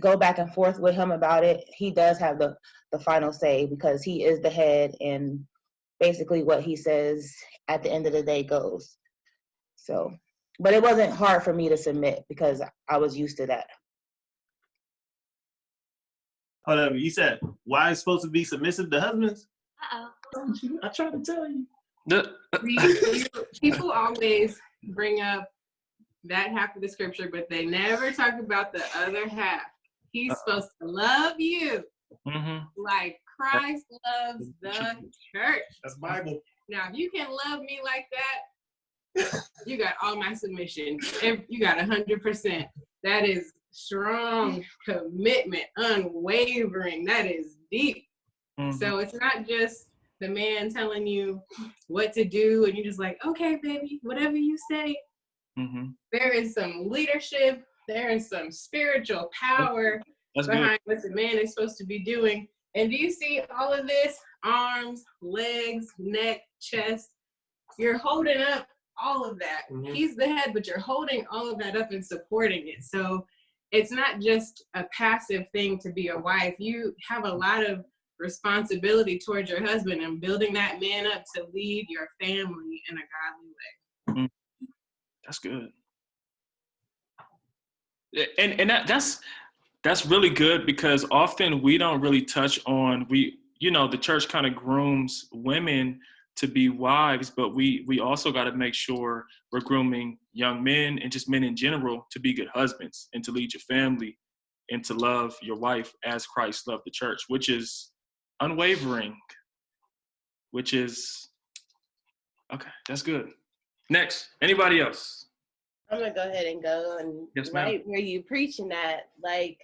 go back and forth with him about it, he does have the final say, because he is the head, and basically what he says at the end of the day goes. So, but it wasn't hard for me to submit because I was used to that. Hold up, you said wives supposed to be submissive to husbands? Uh-oh. I tried to tell you. People always bring up that half of the scripture, but they never talk about the other half. He's supposed to love you like Christ loves the church. That's Bible. Now, if you can love me like that, you got all my submission. And you got 100%. That is strong commitment, unwavering. That is deep. So it's not just the man telling you what to do and you're just like, okay, baby, whatever you say. There is some leadership. There is some spiritual power behind what the man is supposed to be doing. And do you see all of this? Arms, legs, neck, chest. You're holding up all of that. He's the head, but you're holding all of that up and supporting it. So it's not just a passive thing to be a wife. You have a lot of responsibility towards your husband and building that man up to lead your family in a godly way. That's good. And that's really good, because often we don't really touch on, the church kind of grooms women to be wives, but we also got to make sure we're grooming young men and just men in general to be good husbands and to lead your family and to love your wife as Christ loved the church, which is unwavering, which is, okay, that's good. Next, anybody else? I'm gonna go ahead and go and Yes, right where you preaching at, like,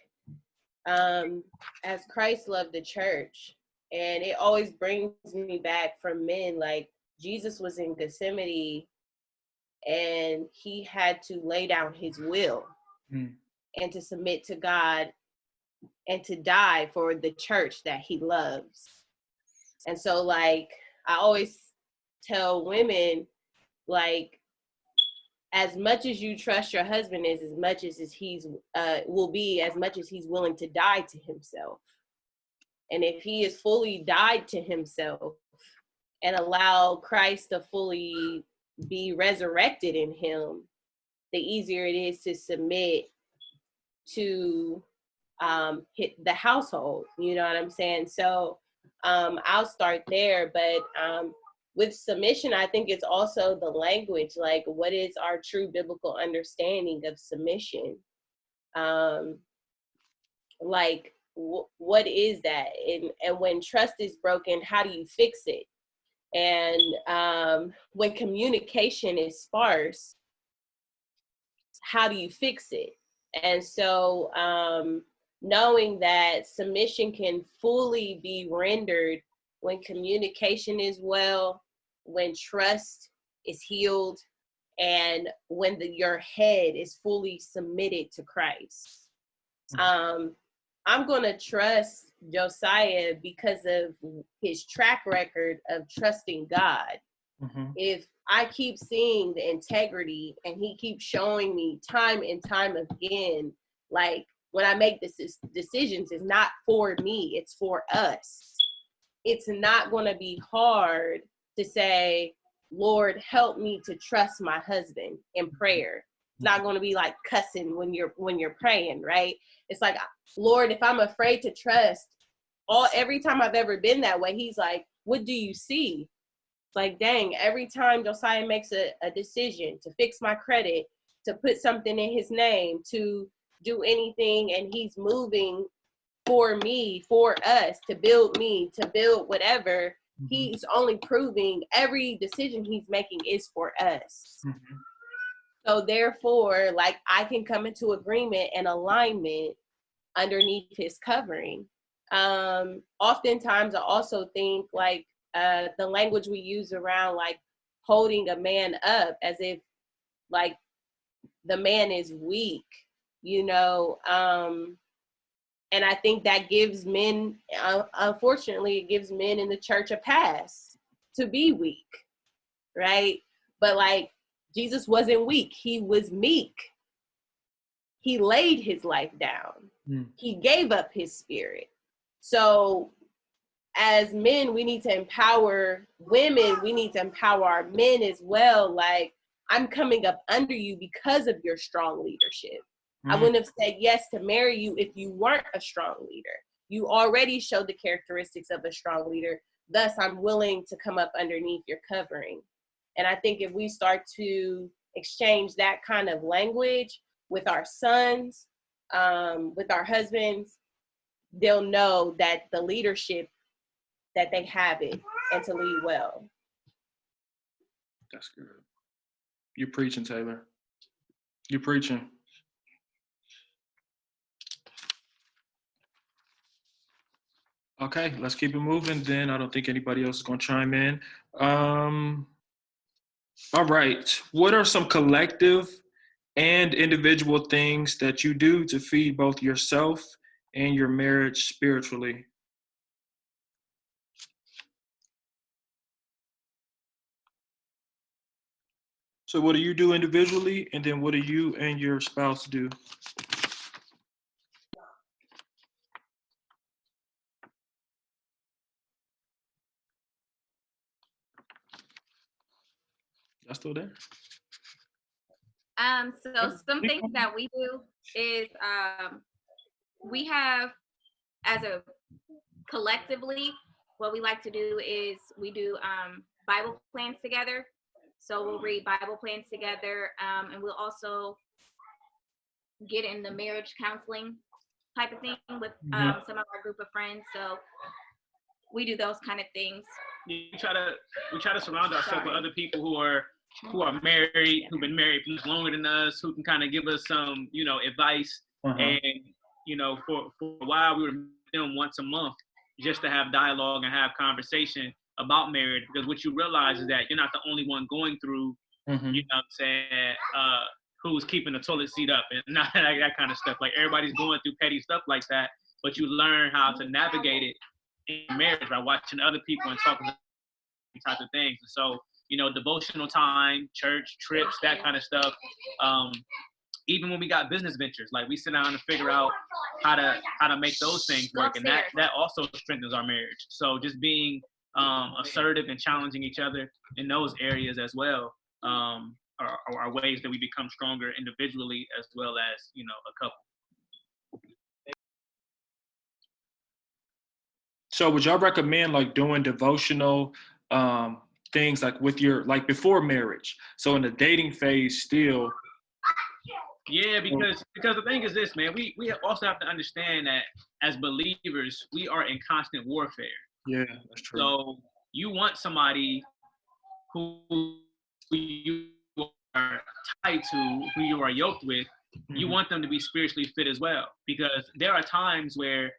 as Christ loved the church. And it always brings me back from men, like Jesus was in Gethsemane and he had to lay down his will and to submit to God and to die for the church that he loves. And so, like, I always tell women, like, as much as you trust your husband is as much as he's will be as much as he's willing to die to himself. And if he is fully died to himself and allow Christ to fully be resurrected in him, the easier it is to submit to the household. You know what I'm saying? So I'll start there. But with submission, I think it's also the language, like what is our true biblical understanding of submission? Like, what is that? And when trust is broken, how do you fix it? And when communication is sparse, how do you fix it? And so knowing that submission can fully be rendered when communication is well, when trust is healed, and when your head is fully submitted to Christ. I'm going to trust Josiah because of his track record of trusting God. If I keep seeing the integrity and he keeps showing me time and time again, like when I make decisions, it's not for me, it's for us. It's not going to be hard to say, Lord, help me to trust my husband in prayer. It's not going to be like cussing when you're praying, right? It's like, Lord, if I'm afraid to trust, every time I've ever been that way, he's like, what do you see? It's like, dang, every time Josiah makes a decision to fix my credit, to put something in his name, to do anything, and he's moving for me, for us, to build me, to build whatever, he's only proving every decision he's making is for us. So therefore, like, I can come into agreement and alignment underneath his covering. Oftentimes I also think, like, the language we use around, like, holding a man up as if, like, the man is weak, you know, and I think that gives men, unfortunately, it gives men in the church a pass to be weak, right? But, like, Jesus wasn't weak. He was meek. He laid his life down. He gave up his spirit. So as men, we need to empower women. We need to empower our men as well. Like, I'm coming up under you because of your strong leadership. I wouldn't have said yes to marry you if you weren't a strong leader. You already showed the characteristics of a strong leader. Thus, I'm willing to come up underneath your covering. And I think if we start to exchange that kind of language with our sons, with our husbands, they'll know that the leadership, that they have it, and to lead well. That's good. You're preaching, Taylor. You're preaching. Okay, let's keep it moving then. I don't think anybody else is going to chime in. All right. What are some collective and individual things that you do to feed both yourself and your marriage spiritually? So what do you do individually, and then what do you and your spouse do? Y'all still there? So some things that we do is we have, as a collectively, what we like to do is we do Bible plans together. So we'll read Bible plans together, and we'll also get in the marriage counseling type of thing with some of our group of friends. So we do those kind of things. We try to surround ourselves with other people who are married, who've been married much longer than us, who can kind of give us some, advice. And, for a while we were with them once a month just to have dialogue and have conversation about marriage, because what you realize is that you're not the only one going through, you know what I'm saying, who's keeping the toilet seat up and not that kind of stuff. Like, everybody's going through petty stuff like that, but you learn how to navigate it in marriage by watching other people and talking about these types of things. And so, devotional time, church, trips, that kind of stuff. Even when we got business ventures, like, we sit down and figure out how to make those things work, and that also strengthens our marriage. So just being assertive and challenging each other in those areas as well are ways that we become stronger individually as well as, a couple. So would y'all recommend like doing devotional things like with your, like before marriage? So in the dating phase still. Yeah, because the thing is this, man, we also have to understand that as believers, we are in constant warfare. Yeah, that's true. So you want somebody who you are tied to, who you are yoked with, you want them to be spiritually fit as well. Because there are times where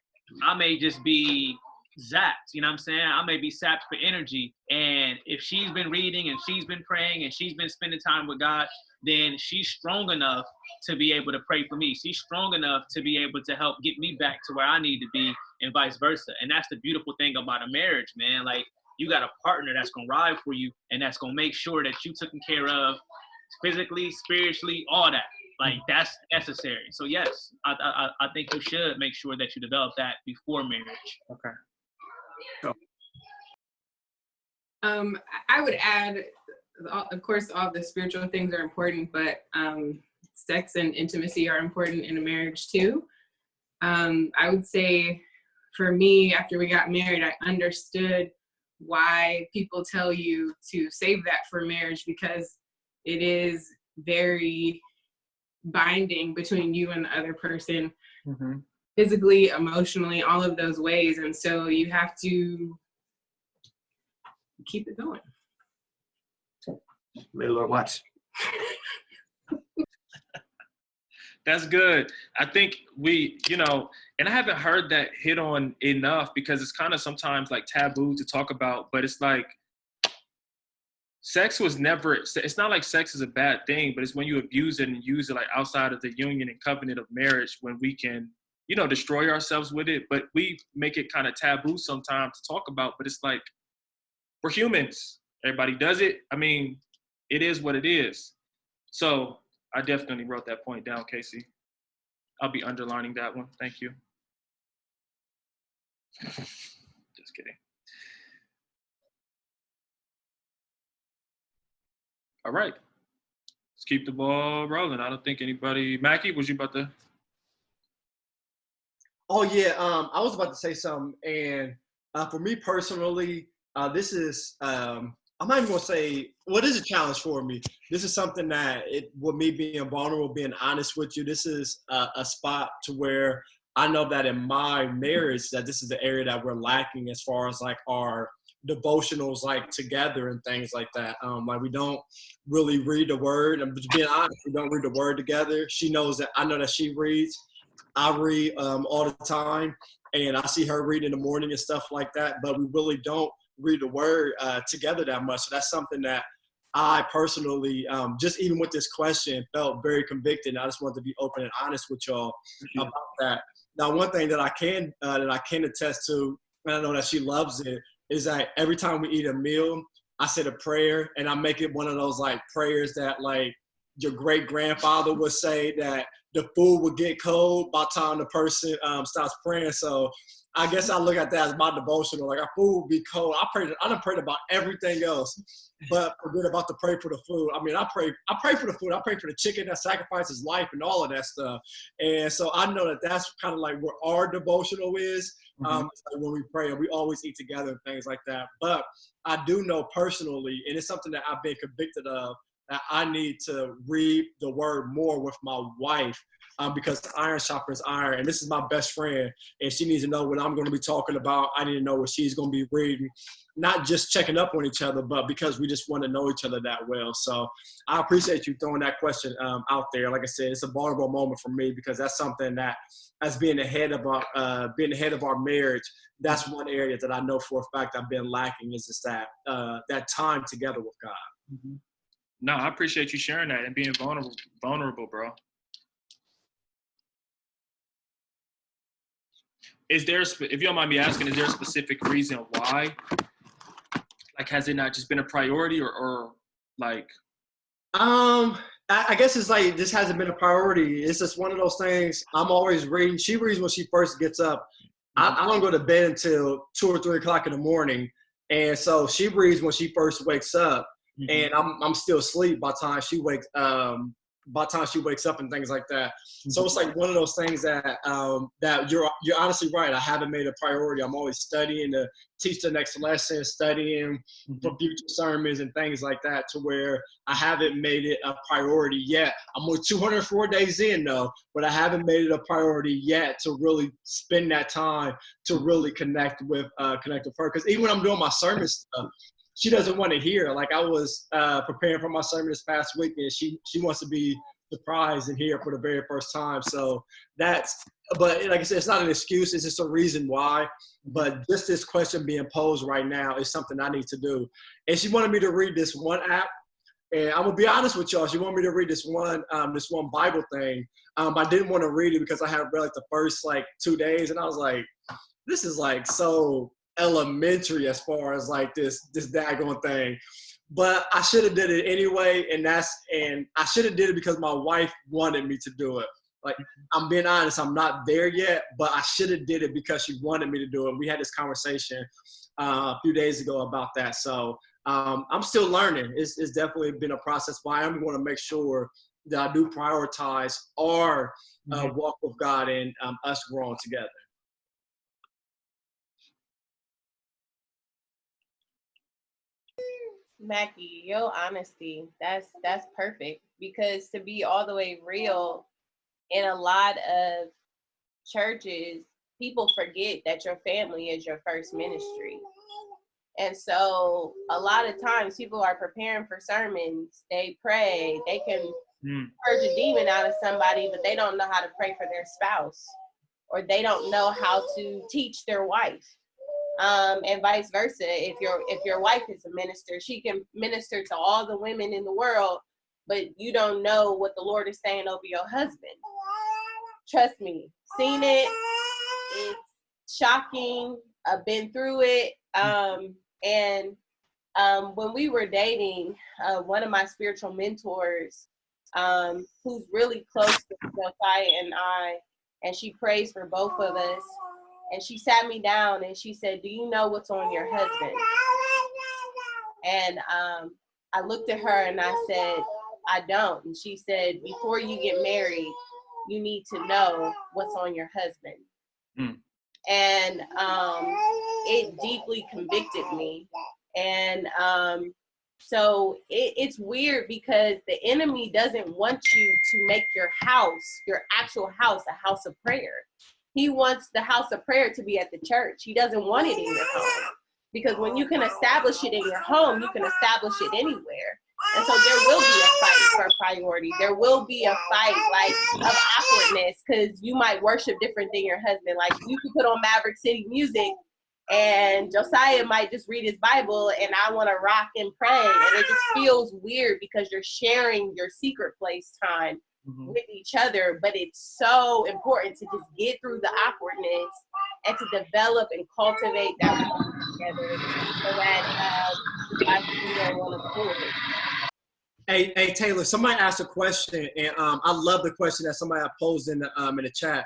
I may just be zapped, you know what I'm saying? I may be sapped for energy. And if she's been reading and she's been praying and she's been spending time with God, then she's strong enough to be able to pray for me. She's strong enough to be able to help get me back to where I need to be, and vice versa. And that's the beautiful thing about a marriage, man. Like, you got a partner that's going to ride for you and that's going to make sure that you're taken care of physically, spiritually, all that. Like, that's necessary. So yes, I think you should make sure that you develop that before marriage. Okay. So. I would add, of course, all the spiritual things are important, but sex and intimacy are important in a marriage too. I would say for me, after we got married, I understood why people tell you to save that for marriage, because it is very binding between you and the other person, physically, emotionally, all of those ways. And so you have to keep it going. May the Lord watch. That's good. I think we, and I haven't heard that hit on enough, because it's kind of sometimes like taboo to talk about, but it's like sex was never, it's not like sex is a bad thing, but it's when you abuse it and use it like outside of the union and covenant of marriage, when we can, destroy ourselves with it. But we make it kind of taboo sometimes to talk about, but it's like, we're humans. Everybody does it. I mean, it is what it is. So I definitely wrote that point down, Casey. I'll be underlining that one. Thank you. Just kidding. All right. Let's keep the ball rolling. I don't think anybody. Mackey, was you about to? Oh yeah, I was about to say something, and for me personally, this is I'm not even gonna say what is a challenge for me. This is something that with me being vulnerable, being honest with you, this is a spot to where I know that in my marriage that this is the area that we're lacking as far as like our devotionals like together and things like that. Like we don't really read the word. I'm just being honest, we don't read the word together. She knows that I know that she reads. I read all the time, and I see her read in the morning and stuff like that, but we really don't read the word together that much. So that's something that I personally, just even with this question, felt very convicted. And I just wanted to be open and honest with y'all about that. Now, one thing that I can attest to, and I know that she loves it, is that every time we eat a meal, I said a prayer, and I make it one of those like prayers that like your great grandfather would say, that the food would get cold by the time the person stops praying. So I guess I look at that as my devotional. Like our food would be cold. I done prayed about everything else, but forget about to pray for the food. I mean, I pray for the food. I pray for the chicken that sacrifices life and all of that stuff. And so I know that that's kind of like where our devotional is. Like when we pray, and we always eat together and things like that. But I do know personally, and it's something that I've been convicted of, that I need to read the word more with my wife, because iron sharpens iron, and this is my best friend, and she needs to know what I'm going to be talking about. I need to know what she's going to be reading, not just checking up on each other, but because we just want to know each other that well. So I appreciate you throwing that question out there. Like I said, it's a vulnerable moment for me, because that's something that, as being the head of our marriage, that's one area that I know for a fact I've been lacking, is just that time together with God. No, I appreciate you sharing that and being vulnerable, bro. Is there, if you don't mind me asking, is there a specific reason why? Like, has it not just been a priority, or like? I guess it's like this hasn't been a priority. It's just one of those things. I'm always reading. She reads when she first gets up. I don't go to bed until 2 or 3 o'clock in the morning, and so she reads when she first wakes up. And I'm still asleep by the time she wakes up and things like that. So it's like one of those things that that you're honestly right. I haven't made a priority. I'm always studying to teach the next lesson, studying for future sermons and things like that, to where I haven't made it a priority yet. I'm only 204 days in though, but I haven't made it a priority yet to really spend that time to really connect with her. Because even when I'm doing my sermon stuff, she doesn't want to hear. Like I was preparing for my sermon this past week, and she wants to be surprised and hear it for the very first time. So but like I said, it's not an excuse. It's just a reason why. But just this question being posed right now is something I need to do. And she wanted me to read this one app. And I'm gonna be honest with y'all. She wanted me to read this one Bible thing. I didn't want to read it because I had read like the first like 2 days, and I was like, this is like so elementary as far as like this daggone thing. But I should have did it anyway, and I should have did it because my wife wanted me to do it. Like, I'm being honest, I'm not there yet, but I should have did it because she wanted me to do it. We had this conversation a few days ago about that. So I'm still learning. It's definitely been a process, but I am going to make sure that I do prioritize our walk with God and us growing together. Mackey, your honesty, that's perfect, because to be all the way real, in a lot of churches, people forget that your family is your first ministry. And so a lot of times people are preparing for sermons, they pray, they can purge a demon out of somebody, but they don't know how to pray for their spouse, or they don't know how to teach their wife. And vice versa. If your wife is a minister, she can minister to all the women in the world, but you don't know what the Lord is saying over your husband. Trust me, seen it. It's shocking. I've been through it. And when we were dating, one of my spiritual mentors who's really close to Josiah and I, and she prays for both of us. And she sat me down and she said, "Do you know what's on your husband?" And I looked at her and I said, "I don't." And she said, "Before you get married, you need to know what's on your husband." And it deeply convicted me. And so it's weird because the enemy doesn't want you to make your house, your actual house, a house of prayer. He wants the house of prayer to be at the church. He doesn't want it in your home. Because when you can establish it in your home, you can establish it anywhere. And so there will be a fight for priority. There will be a fight like of awkwardness because you might worship different than your husband. Like you could put on Maverick City music and Josiah might just read his Bible and I want to rock and pray. And it just feels weird because you're sharing your secret place time with each other. But it's so important to just get through the awkwardness and to develop and cultivate that together so that I can want to pull it. Hey, Taylor, somebody asked a question, and I love the question that somebody posed in the chat.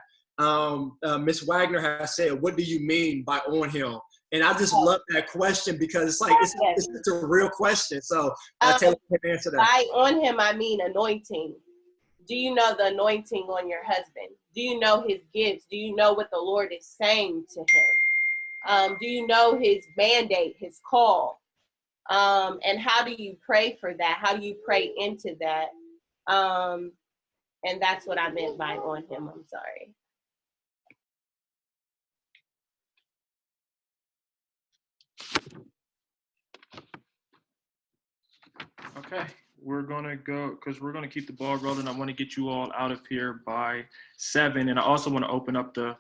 Miss Wagner has said, "What do you mean by on him?" And I just love that question because it's like it's a real question. So Taylor can answer that. By on him, I mean anointing. Do you know the anointing on your husband? Do you know his gifts? Do you know what the Lord is saying to him? Do you know his mandate, his call? And how do you pray for that? How do you pray into that? And that's what I meant by on him. I'm sorry. Okay, we're gonna go because we're gonna keep the ball rolling. I want to get you all out of here by 7, and I also want to open up the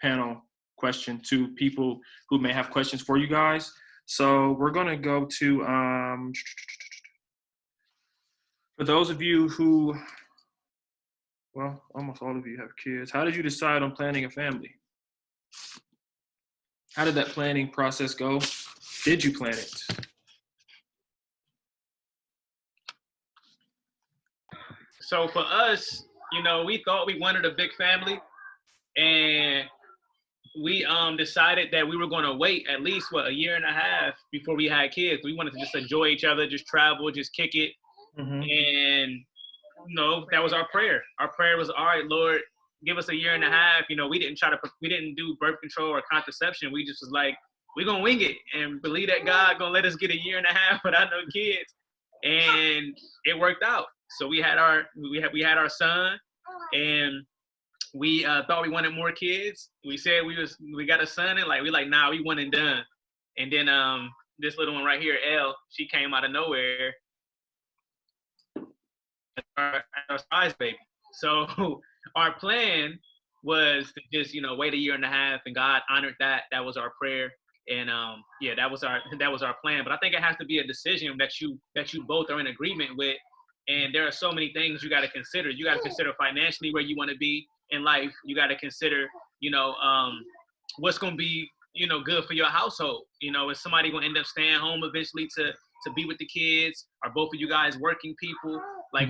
panel question to people who may have questions for you guys. So we're gonna go to for those of you who, well, almost all of you have kids. How did you decide on planning a family? How did that planning process go? Did you plan it? So for us, we thought we wanted a big family, and we decided that we were going to wait at least a year and a half before we had kids. We wanted to just enjoy each other, just travel, just kick it. And that was our prayer. Our prayer was, all right, Lord, give us a year and a half. We didn't do birth control or contraception. We just was like, we're gonna wing it and believe that God gonna let us get a year and a half without no kids. And it worked out. So we had our son, and we thought we wanted more kids. We said we got a son, and nah, we one and done. And then this little one right here, Elle, she came out of nowhere. Our Tyese baby. So our plan was to just wait a year and a half, and God honored that. That was our prayer, and that was our plan. But I think it has to be a decision that you both are in agreement with. And there are so many things you got to consider. You got to consider financially where you want to be in life. You got to consider, what's going to be, good for your household. Is somebody going to end up staying home eventually to be with the kids? Are both of you guys working people?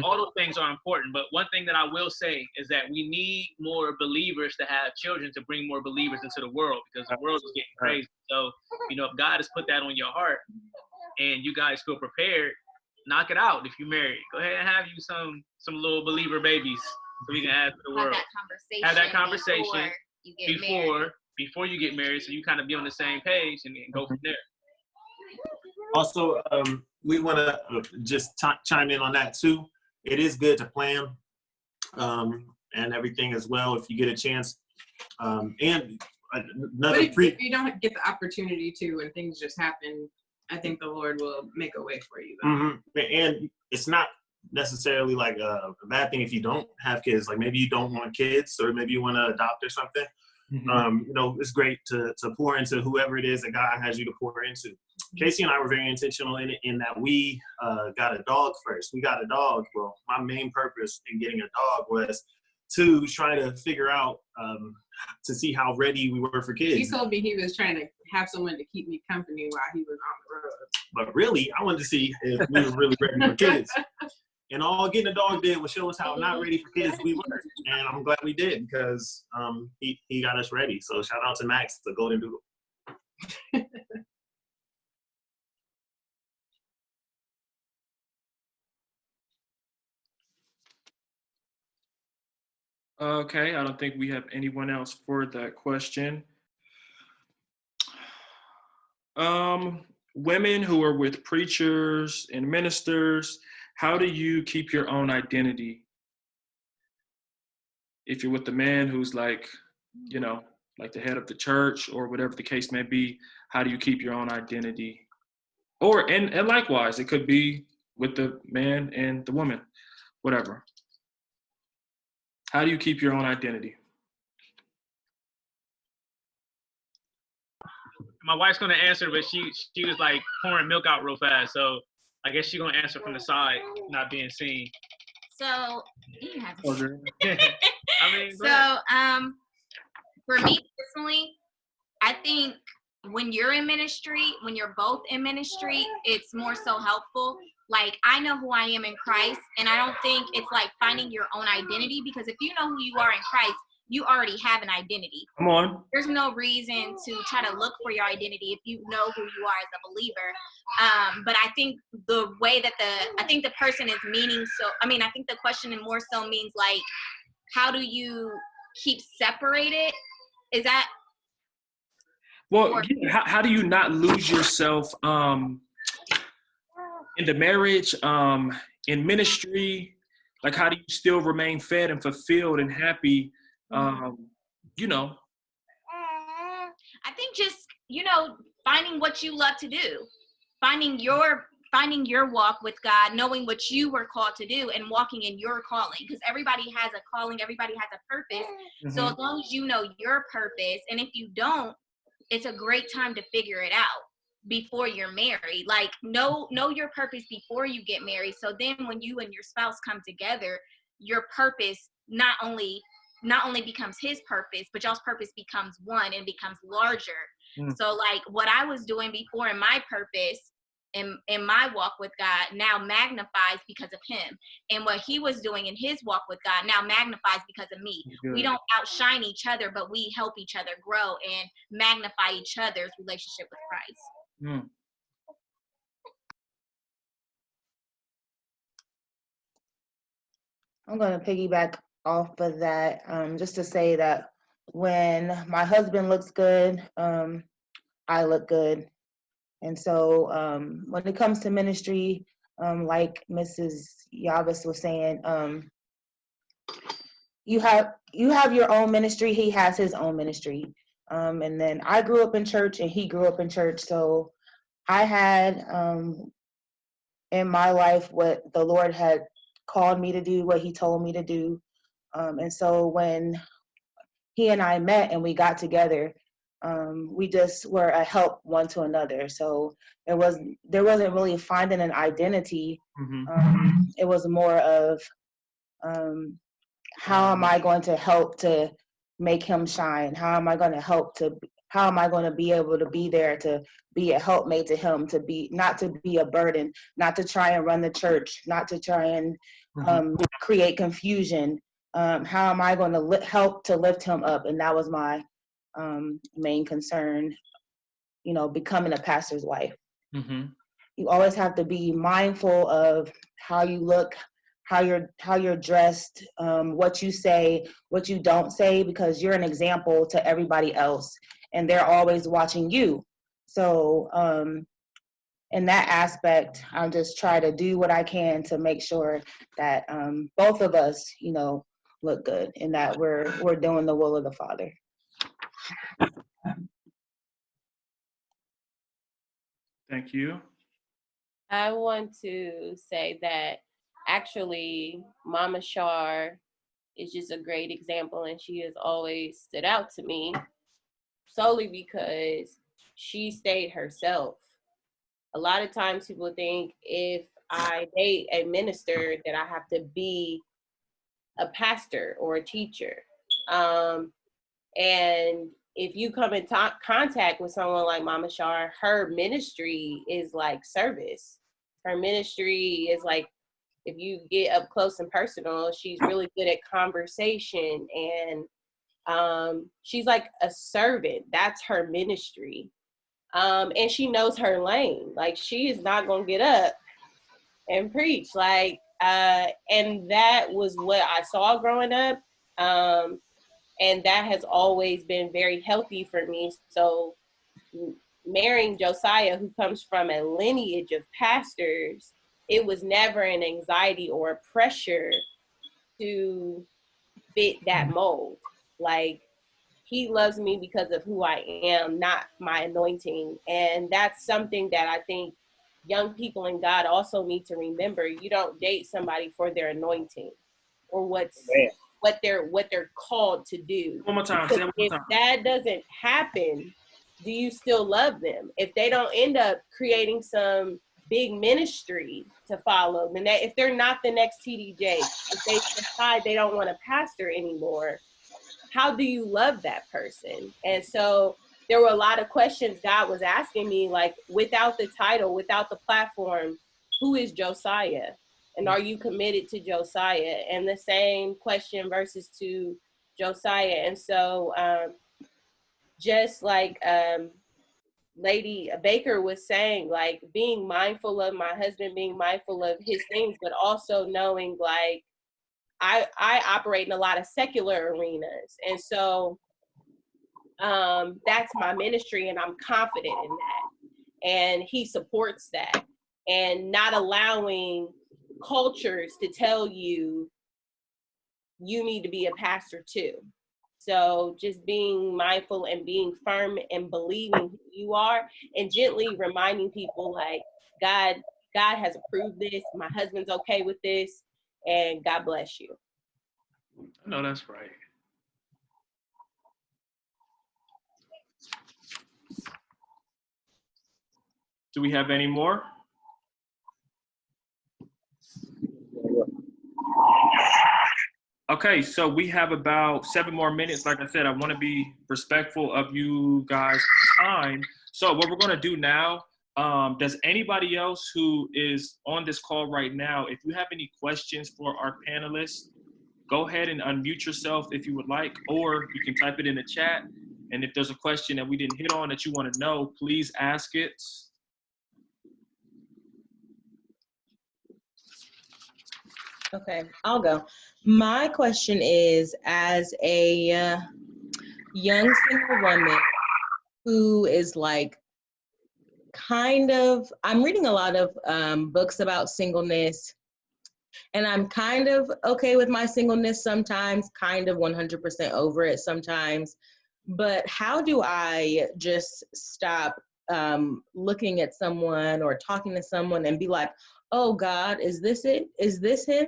All those things are important. But one thing that I will say is that we need more believers to have children to bring more believers into the world, because the world is getting crazy. So, if God has put that on your heart and you guys feel prepared, knock it out. If you're married, go ahead and have you some little believer babies so we can add to the world. Have that conversation before you get married, so you kind of be on the same page and go from there. Also, we want to just chime in on that too. It is good to plan and everything as well if you get a chance. And another if you don't get the opportunity to, and things just happen, I think the Lord will make a way for you. And it's not necessarily like a bad thing if you don't have kids. Like maybe you don't want kids, or maybe you want to adopt or something. It's great to pour into whoever it is that God has you to pour into. Casey and I were very intentional in that we got a dog first. We got a dog. Well, my main purpose in getting a dog was to try to figure out to see how ready we were for kids. He told me he was trying to have someone to keep me company while he was on the road. But really, I wanted to see if we were really ready for kids. And all Getting a Dog did was show us how not ready for kids we were. And I'm glad we did because he got us ready. So shout out to Max, the Golden Doodle. Okay, I don't think we have anyone else for that question. Women who are with preachers and ministers, how do you keep your own identity? If you're with the man who's like, you know, like the head of the church or whatever the case may be, how do you keep your own identity? Or, and likewise, it could be with the man and the woman, whatever. How do you keep your own identity? My wife's gonna answer, but she was like pouring milk out real fast, so I guess she's gonna answer from the side, not being seen. So you have to I mean, for me personally, I think when you're in ministry, when you're both in ministry, it's more so helpful. Like, I know who I am in Christ, and I don't think it's like finding your own identity, because if you know who you are in Christ, you already have an identity. Come on. There's no reason to try to look for your identity if you know who you are as a believer. But I think the way that I think the person is meaning, so, I mean, I think the question more so means like, how do you keep separated? Is that? Well, how do you not lose yourself in the marriage, in ministry? Like, how do you still remain fed and fulfilled and happy? You know. I think just, you know, finding what you love to do, finding your walk with God, knowing what you were called to do and walking in your calling, because everybody has a calling, everybody has a purpose. So as long as you know your purpose, and if you don't, it's a great time to figure it out before you're married. Like, know your purpose before you get married. So then when you and your spouse come together, your purpose not only becomes his purpose, but y'all's purpose becomes one and becomes larger. So like what I was doing before in my purpose, in my walk with God, now magnifies because of him. And what he was doing in his walk with God now magnifies because of me. We don't outshine each other, but we help each other grow and magnify each other's relationship with Christ. I'm going to piggyback off of that, just to say that when my husband looks good, I look good. And so when it comes to ministry, like Mrs. Yaves was saying, you have your own ministry, he has his own ministry. And then I grew up in church and he grew up in church. So I had in my life what the Lord had called me to do, what he told me to do. And so when he and I met and we got together, we just were a help one to another. So there wasn't really finding an identity. It was more of how am I going to help to make him shine? How am I going to be able to be there to be a helpmate to him, not to be a burden, not to try and run the church, not to try and create confusion. How am I going to help to lift him up? And that was my main concern, becoming a pastor's wife. You always have to be mindful of how you look, how you're dressed, what you say, what you don't say, because you're an example to everybody else and they're always watching you. So in that aspect, I'll just try to do what I can to make sure that both of us, look good and that we're doing the will of the Father. Thank you. I want to say that actually Mama Shar is just a great example, and she has always stood out to me solely because she stayed herself. A lot of times people think if I date a minister that I have to be a pastor or a teacher. And if you come in contact with someone like Mama Shar, her ministry is like service. Her ministry is like if you get up close and personal, she's really good at conversation, and she's like a servant. That's her ministry. And she knows her lane. Like, she is not gonna get up and preach. Like, and that was what I saw growing up. And that has always been very healthy for me. So marrying Josiah, who comes from a lineage of pastors, it was never an anxiety or a pressure to fit that mold. Like, he loves me because of who I am, not my anointing. And that's something that I think young people in God also need to remember. You don't date somebody for their anointing or what they're called to do. One more time. If that doesn't happen, do you still love them? If they don't end up creating some big ministry to follow, then if they're not the next TD Jakes, if they decide they don't want to pastor anymore, how do you love that person? And so there were a lot of questions God was asking me, like, without the title, without the platform, who is Josiah? And are you committed to Josiah? And the same question versus to Josiah. And so just like Lady Baker was saying, like, being mindful of my husband, being mindful of his things, but also knowing, like, I operate in a lot of secular arenas. And so that's my ministry, and I'm confident in that. And he supports that, and not allowing cultures to tell you need to be a pastor too. So just being mindful and being firm and believing who you are, and gently reminding people, like, God has approved this. My husband's okay with this, and God bless you. No, that's right. Do we have any more? Okay, so we have about 7 more minutes. Like I said, I want to be respectful of you guys' time. So what we're going to do now, does anybody else who is on this call right now, if you have any questions for our panelists, go ahead and unmute yourself if you would like, or you can type it in the chat. And if there's a question that we didn't hit on that you want to know, please ask it. Okay, I'll go. My question is, as a young single woman who is like I'm reading a lot of books about singleness, and I'm kind of okay with my singleness sometimes, kind of 100% over it sometimes. But how do I just stop looking at someone or talking to someone and be like, oh God, is this it? Is this him?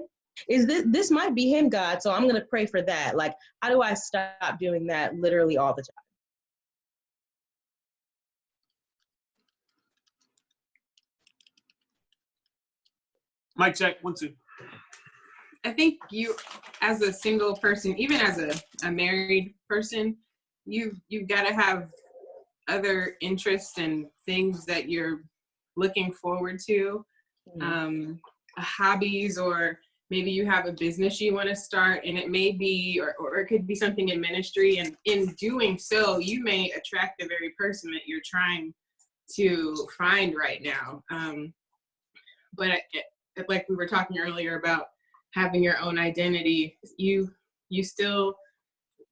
This might be him, God, so I'm going to pray for that. Like, how do I stop doing that literally all the time? Mic check, 1, 2. I think you, as a single person, even as a married person, you've got to have other interests and things that you're looking forward to, hobbies, or maybe you have a business you want to start, and it may be, or it could be something in ministry. And in doing so, you may attract the very person that you're trying to find right now. But like we were talking earlier about having your own identity, you still,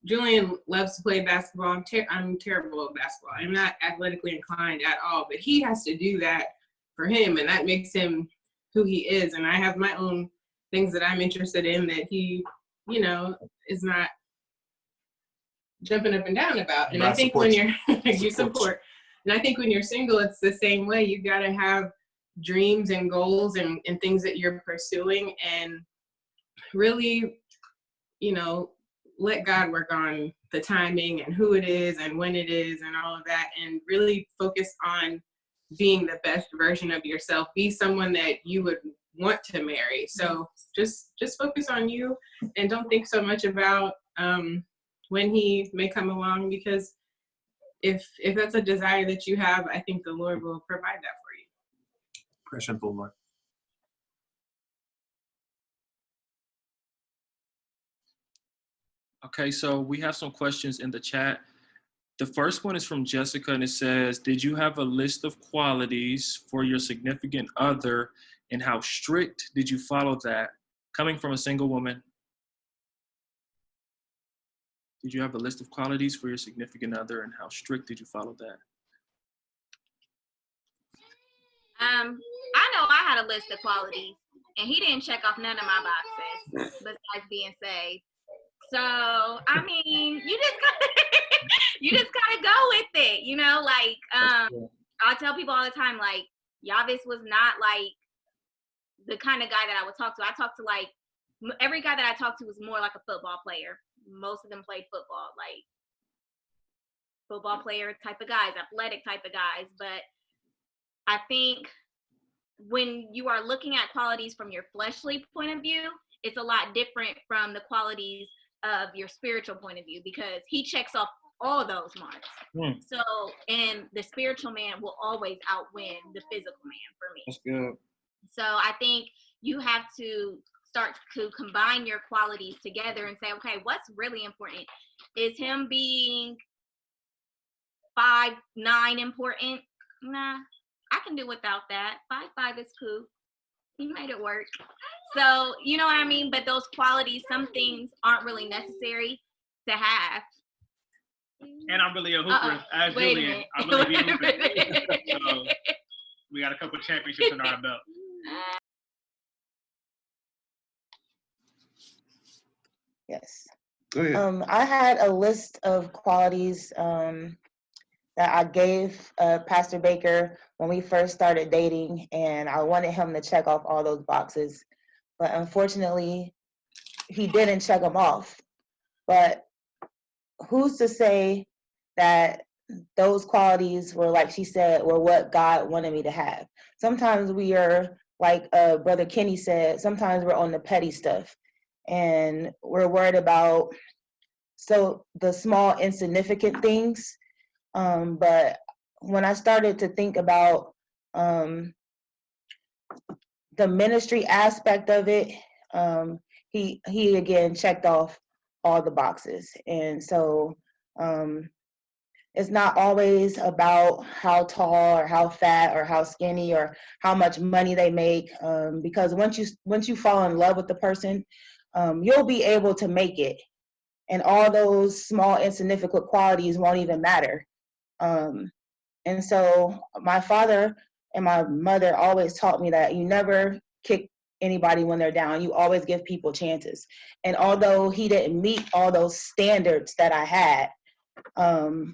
Julian loves to play basketball. I'm terrible at basketball. I'm not athletically inclined at all, but he has to do that for him, and that makes him who he is. And I have my own things that I'm interested in that he, is not jumping up and down about. And I think when you're, you support. And I think when you're single, it's the same way. You got to have dreams and goals and things that you're pursuing, and really, let God work on the timing and who it is and when it is and all of that, and really focus on being the best version of yourself. Be someone that you would want to marry. So just focus on you, and don't think so much about when he may come along, because if that's a desire that you have, I think the Lord will provide that for you. Question for Lord. Okay, so we have some questions in the chat. The first one is from Jessica, and it says, did you have a list of qualities for your significant other, and how strict did you follow that? Coming from a single woman, did you have a list of qualities for your significant other, and how strict did you follow that? I know I had a list of qualities, and he didn't check off none of my boxes besides being saved. So I mean, you just gotta go with it, you know. Like I tell people all the time, like Yaves was not like the kind of guy that I would talk to. I talked to like every guy that I talked to was more like a football player. Most of them played football, like football player type of guys, athletic type of guys. But I think when you are looking at qualities from your fleshly point of view, it's a lot different from the qualities of your spiritual point of view, because he checks off all those marks. So, and the spiritual man will always outwin the physical man for me. That's good. So I think you have to start to combine your qualities together and say, okay, what's really important? Is him being 5'9" important? Nah, I can do without that. 5'5" is cool. He made it work. So, you know what I mean? But those qualities, some things aren't really necessary to have. And I'm really a hooper. As Julian, I'm really be a hooper. So we got a couple championships in our belt. Yes. Go ahead. I had a list of qualities that I gave Pastor Baker when we first started dating, and I wanted him to check off all those boxes. But unfortunately, he didn't check them off. But who's to say that those qualities were, like she said, were what God wanted me to have? Sometimes we are, like Brother Kenny said, sometimes we're on the petty stuff, and we're worried about the small insignificant things. But when I started to think about the ministry aspect of it, he again checked off all the boxes. And so it's not always about how tall or how fat or how skinny or how much money they make, because once you fall in love with the person, you'll be able to make it, and all those small insignificant qualities won't even matter. And so my father and my mother always taught me that you never kick anybody when they're down. You always give people chances. And although he didn't meet all those standards that I had,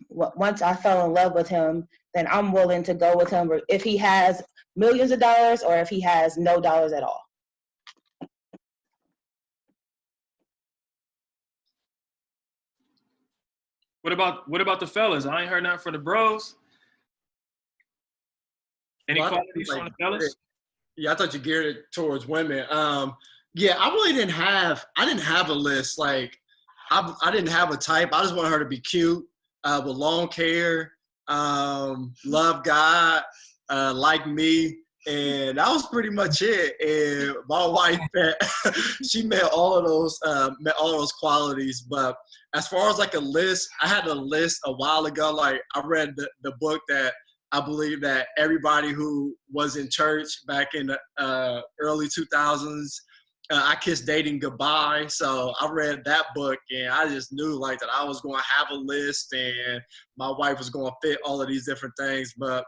once I fell in love with him, then I'm willing to go with him if he has millions of dollars or if he has no dollars at all. What about the fellas? I ain't heard nothing from the bros. Any qualities from the fellas? Yeah, I thought you geared it towards women. Yeah, I really didn't have a list. Like, I didn't have a type. I just wanted her to be cute, with long hair, love God, like me, and that was pretty much it. And my wife, she met all of those qualities. But as far as like a list, I had a list a while ago. Like, I read the book that I believe that everybody who was in church back in the early 2000s, I Kissed Dating Goodbye. So I read that book, and I just knew like that I was going to have a list, and my wife was going to fit all of these different things. But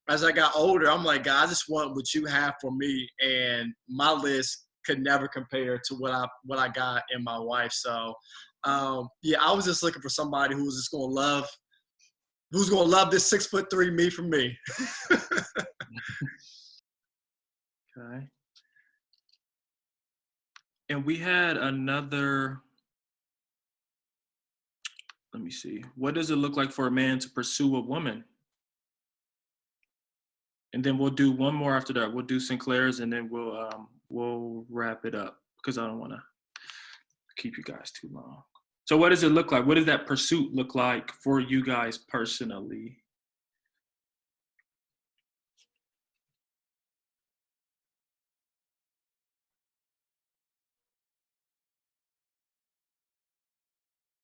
as I got older, I'm like, God, I just want what you have for me, and my list could never compare to what I got in my wife. So yeah, I was just looking for somebody who was just going to love. Who's gonna love this 6'3" me for me? Okay. And we had another. Let me see. What does it look like for a man to pursue a woman? And then we'll do one more after that. We'll do Sinclair's, and then we'll wrap it up because I don't want to keep you guys too long. So what does it look like? What does that pursuit look like for you guys personally?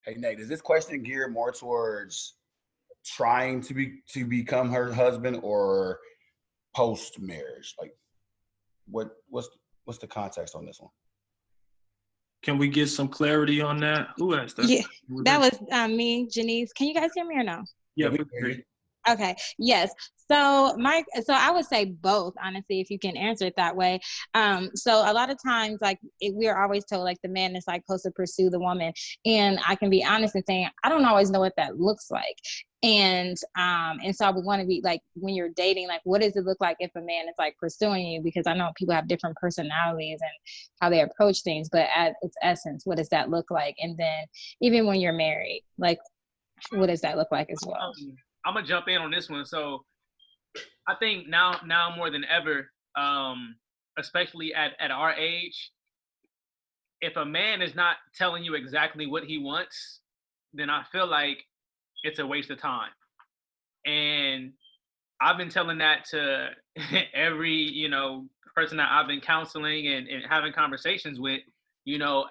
Hey Nate, is this question geared more towards trying to become her husband or post marriage? Like, what's the context on this one? Can we get some clarity on that? Who asked that? Yeah, that was me, Janice. Can you guys hear me or no? Yeah, we can hear you. Okay. Yes. So I would say both, honestly, if you can answer it that way. So a lot of times, like we're always told, like the man is like supposed to pursue the woman, and I can be honest in saying I don't always know what that looks like. And so I would want to be like, when you're dating, like what does it look like if a man is like pursuing you? Because I know people have different personalities and how they approach things, but at its essence, what does that look like? And then even when you're married, like what does that look like as well? I'm gonna jump in on this one. So I think now more than ever, especially at our age, if a man is not telling you exactly what he wants, then I feel like it's a waste of time. And I've been telling that to every, person that I've been counseling and having conversations with,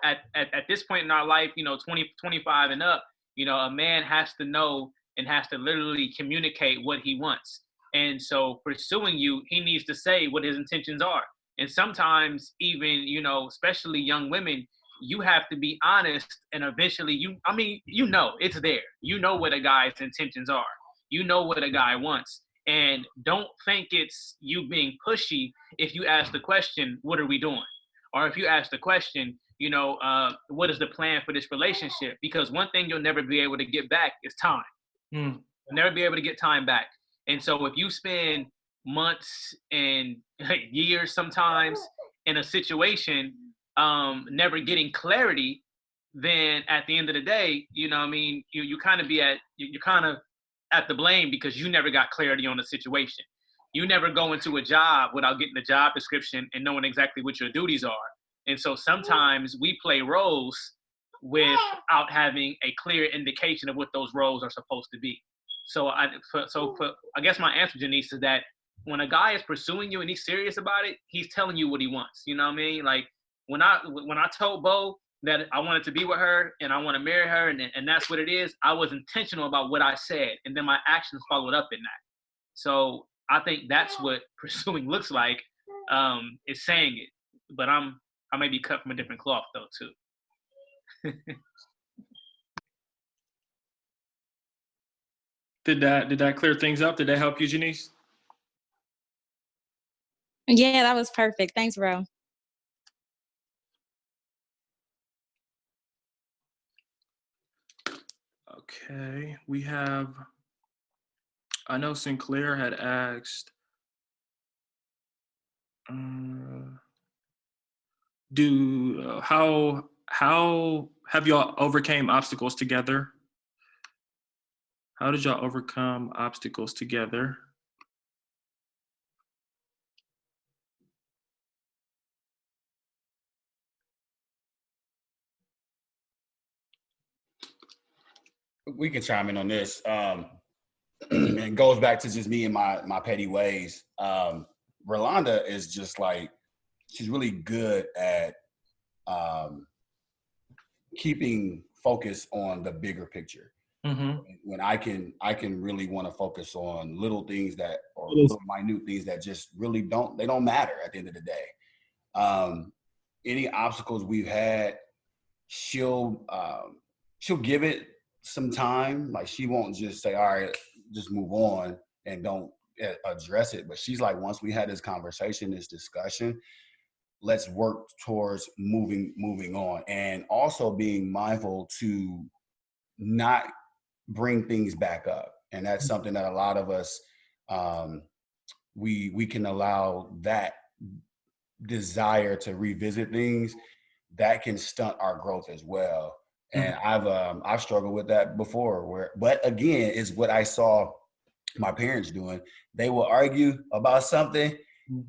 at this point in our life, 20, 25 and up, a man has to know and has to literally communicate what he wants. And so pursuing you, he needs to say what his intentions are. And sometimes even, especially young women, you have to be honest, and eventually it's there. You know what a guy's intentions are. You know what a guy wants. And don't think it's you being pushy if you ask the question, what are we doing? Or if you ask the question, what is the plan for this relationship? Because one thing you'll never be able to get back is time. You'll never be able to get time back. And so if you spend months and years sometimes in a situation, never getting clarity, then at the end of the day, you kind of you're kind of at the blame because you never got clarity on the situation. You never go into a job without getting the job description and knowing exactly what your duties are. And so sometimes we play roles without having a clear indication of what those roles are supposed to be. So I guess my answer, Janice, is that when a guy is pursuing you and he's serious about it, he's telling you what he wants. You know what I mean? Like when I told Bo that I wanted to be with her and I want to marry her and that's what it is, I was intentional about what I said, and then my actions followed up in that. So I think that's what pursuing looks like, is saying it. But I may be cut from a different cloth though too. Did that clear things up? Did that help you, Janice? Yeah, that was perfect. Thanks, bro. Okay, I know Sinclair had asked, how have y'all overcame obstacles together? How did y'all overcome obstacles together? We can chime in on this. It goes back to just me and my petty ways. Rolanda is just like, she's really good at keeping focus on the bigger picture. Mm-hmm. When I can really want to focus on little things little minute things that just really don't matter at the end of the day. Any obstacles we've had, she'll give it some time. Like she won't just say, all right, just move on and don't address it. But she's like, once we had this conversation, this discussion, let's work towards moving on, and also being mindful to not bring things back up. And that's something that a lot of us, we can allow that desire to revisit things that can stunt our growth as well. And I've struggled with that before, but again, it's what I saw my parents doing. They will argue about something,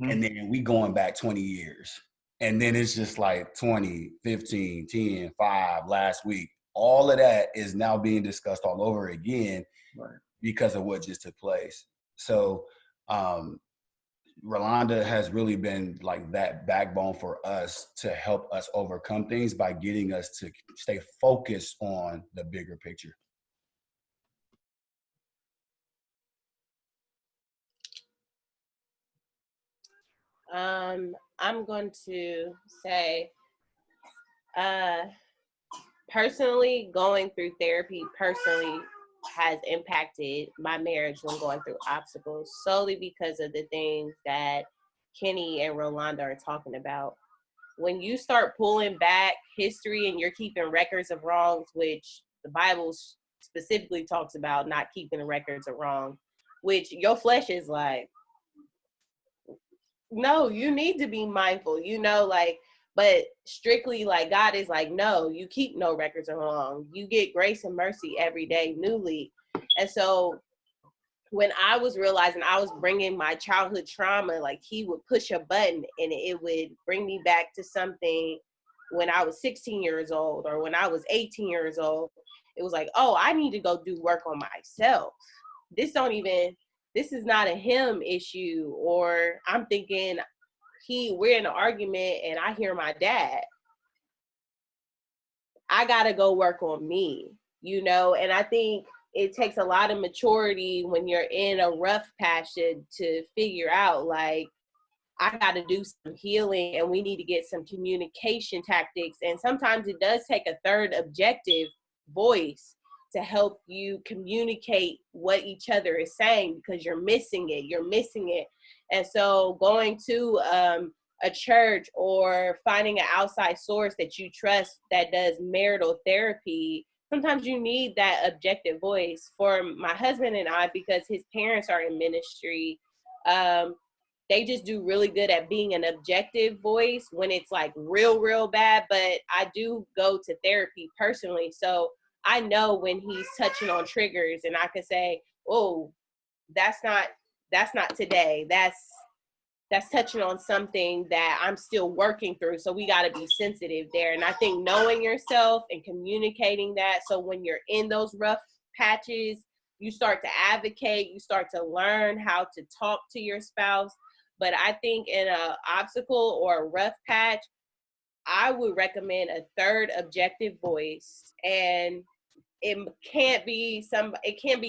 and then we going back 20 years. And then it's just like 20, 15, 10, 5 last week. All of that is now being discussed all over again, right, because of what just took place. So Rolanda has really been like that backbone for us to help us overcome things by getting us to stay focused on the bigger picture. I'm going to say, personally, going through therapy personally has impacted my marriage when going through obstacles, solely because of the things that Kenny and Rolanda are talking about. When you start pulling back history and you're keeping records of wrongs, which the Bible specifically talks about not keeping records of wrong, which your flesh is like, no, you need to be mindful, like, but strictly like God is like, no, you keep no records of wrong. You get grace and mercy every day newly. And so when I was realizing I was bringing my childhood trauma, like he would push a button and it would bring me back to something when I was 16 years old or when I was 18 years old. It was like, oh, I need to go do work on myself. This is not a him issue. Or I'm thinking we're in an argument and I hear my dad. I gotta go work on me, and I think it takes a lot of maturity when you're in a rough patch to figure out, like, I got to do some healing and we need to get some communication tactics. And sometimes it does take a third objective voice to help you communicate what each other is saying, because you're missing it. And so going to a church or finding an outside source that you trust that does marital therapy, sometimes you need that objective voice. For my husband and I, because his parents are in ministry, they just do really good at being an objective voice when it's like real bad. But I do go to therapy personally, so I know when he's touching on triggers, and I can say, oh, that's not today. That's touching on something that I'm still working through. So we got to be sensitive there. And I think knowing yourself and communicating that, so when you're in those rough patches, you start to advocate, you start to learn how to talk to your spouse. But I think in an obstacle or a rough patch, I would recommend a third objective voice. And it can't be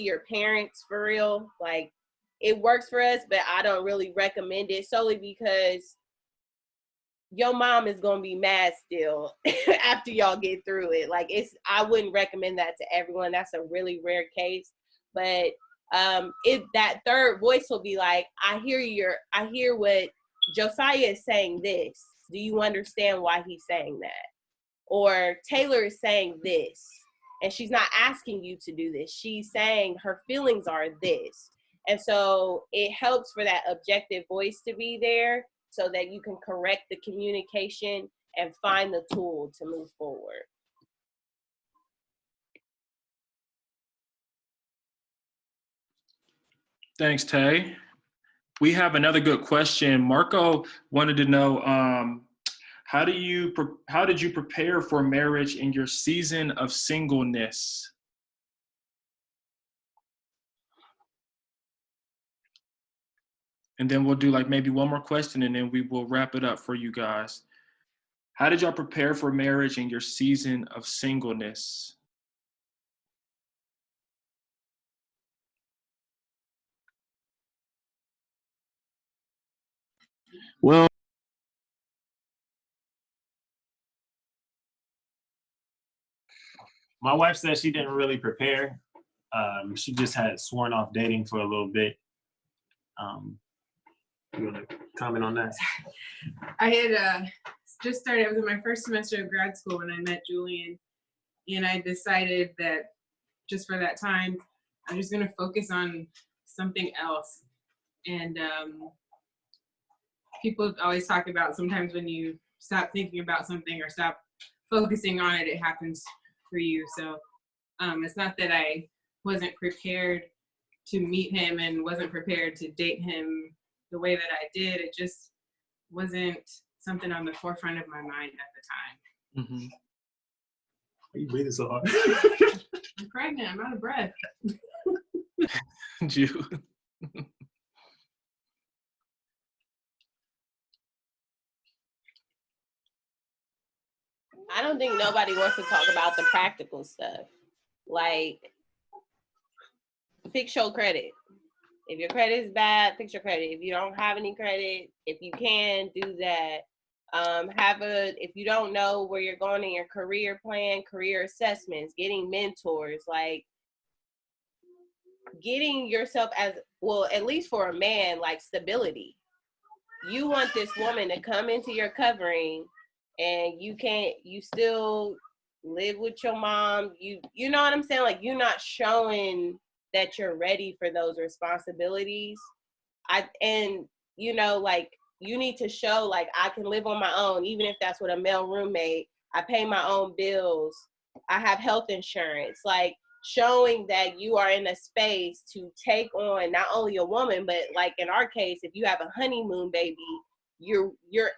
your parents, for real. Like, it works for us, but I don't really recommend it, solely because your mom is gonna be mad still after y'all get through it. Like, I wouldn't recommend that to everyone. That's a really rare case. But if that third voice will be like, I hear what Josiah is saying this. Do you understand why he's saying that? Or Taylor is saying this, and she's not asking you to do this. She's saying her feelings are this. And so it helps for that objective voice to be there so that you can correct the communication and find the tool to move forward. Thanks, Tay. We have another good question. Marco wanted to know, how did you prepare for marriage in your season of singleness? And then we'll do like maybe one more question and then we will wrap it up for you guys. How did y'all prepare for marriage in your season of singleness? Well, my wife said she didn't really prepare. She just had sworn off dating for a little bit. You want to comment on that? I had just started. I was in my first semester of grad school when I met Julian, and I decided that just for that time, I'm just going to focus on something else. And people always talk about sometimes when you stop thinking about something or stop focusing on it, it happens for you. So it's not that I wasn't prepared to meet him and wasn't prepared to date him the way that I did. It just wasn't something on the forefront of my mind at the time. Mm-hmm. Why are you breathing so hard? I'm pregnant. I'm out of breath. I don't think nobody wants to talk about the practical stuff. Like, fix your credit. If your credit is bad, fix your credit. If you don't have any credit, if you can, do that. If you don't know where you're going in your career plan, career assessments, getting mentors, like getting yourself as, well, at least for a man, like stability. You want this woman to come into your covering and you still live with your mom. You know what I'm saying? Like, you're not showing that you're ready for those responsibilities. Like, you need to show, like, I can live on my own, even if that's with a male roommate. I pay my own bills. I have health insurance. Like, showing that you are in a space to take on not only a woman, but like in our case, if you have a honeymoon baby, you're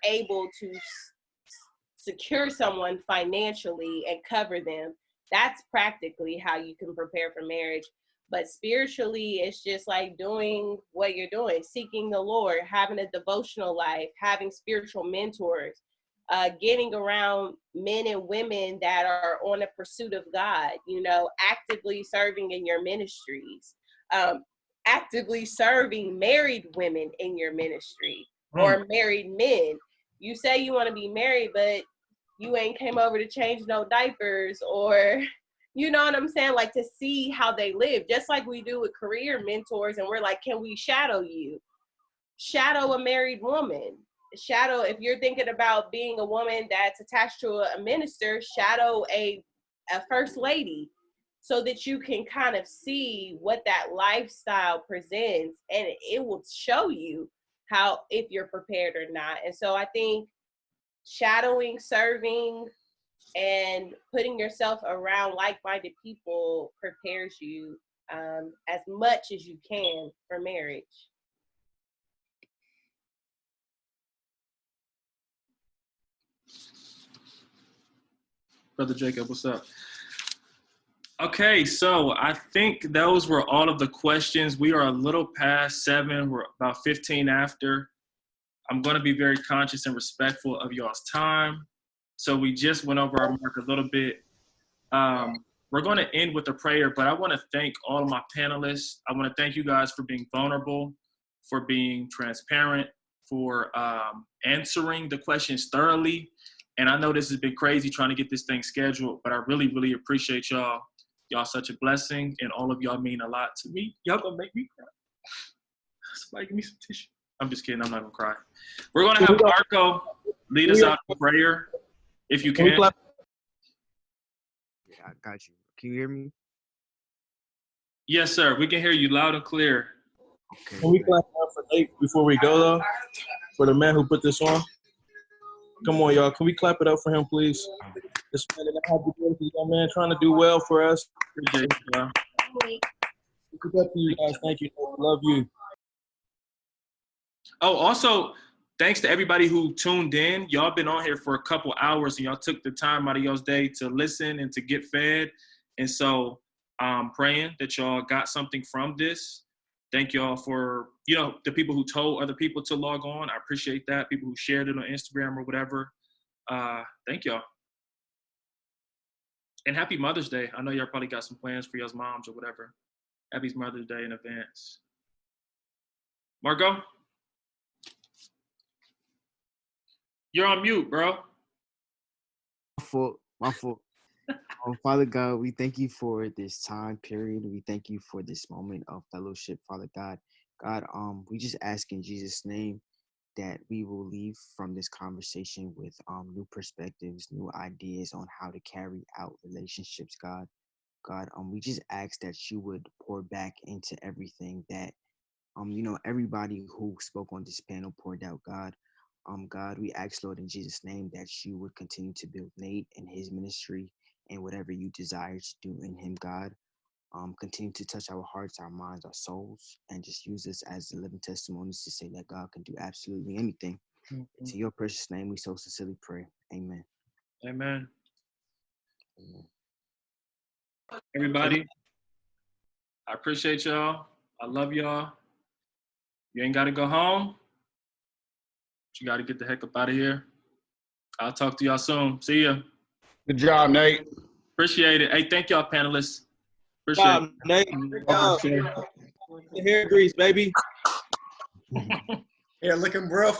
able to secure someone financially and cover them. That's practically how you can prepare for marriage. But spiritually, it's just like doing what you're doing, seeking the Lord, having a devotional life, having spiritual mentors, getting around men and women that are on a pursuit of God, actively serving in your ministries, actively serving married women in your ministry or married men. You say you want to be married, but you ain't came over to change no diapers, or you know what I'm saying? Like, to see how they live, just like we do with career mentors. And we're like, can we shadow you? Shadow a married woman. Shadow, if you're thinking about being a woman that's attached to a minister, shadow a first lady, so that you can kind of see what that lifestyle presents, and it will show you how, if you're prepared or not. And so I think shadowing, serving, and putting yourself around like-minded people prepares you as much as you can for marriage. Brother Jacob, what's up? Okay, so I think those were all of the questions. We are a little past 7. We're about 15 after. I'm going to be very conscious and respectful of y'all's time. So we just went over our mark a little bit. We're going to end with a prayer, but I want to thank all of my panelists. I want to thank you guys for being vulnerable, for being transparent, for answering the questions thoroughly. And I know this has been crazy trying to get this thing scheduled, but I really, really appreciate y'all. Y'all such a blessing, and all of y'all mean a lot to me. Y'all gonna make me cry. Somebody give me some tissue. I'm just kidding. I'm not gonna cry. We're gonna have Marco lead us out in prayer, if you can. Yeah, I got you. Can you hear me? Yes, sir. We can hear you loud and clear. Okay. Can we clap out for Nate before we go, though? For the man who put this on? Come on, y'all. Can we clap it up for him, please? This man that had to do this, young man, trying to do well for us. Appreciate you, y'all. Good up to you guys. Thank you. Love you. Oh, also, thanks to everybody who tuned in. Y'all been on here for a couple hours, and y'all took the time out of y'all's day to listen and to get fed. And so I'm praying that y'all got something from this. Thank y'all for, the people who told other people to log on. I appreciate that. People who shared it on Instagram or whatever. Thank y'all. And happy Mother's Day. I know y'all probably got some plans for y'all's moms or whatever. Happy Mother's Day in advance. Marco? You're on mute, bro. My fault. Father God, we thank you for this time period. We thank you for this moment of fellowship, Father God. God, we just ask in Jesus' name that we will leave from this conversation with new perspectives, new ideas on how to carry out relationships, God. God, we just ask that you would pour back into everything that, everybody who spoke on this panel poured out, God. God, we ask, Lord, in Jesus' name, that you would continue to build Nate and his ministry and whatever you desire to do in him, God. Continue to touch our hearts, our minds, our souls, and just use us as the living testimonies to say that God can do absolutely anything. Mm-hmm. To your precious name, we so sincerely pray. Amen. Amen. Amen. Everybody, I appreciate y'all. I love y'all. You ain't got to go home. But you got to get the heck up out of here. I'll talk to y'all soon. See ya. Good job, Nate. Appreciate it. Hey, thank y'all, panelists. Appreciate it. Nate. Good job. The hair grease, baby. Yeah, looking real.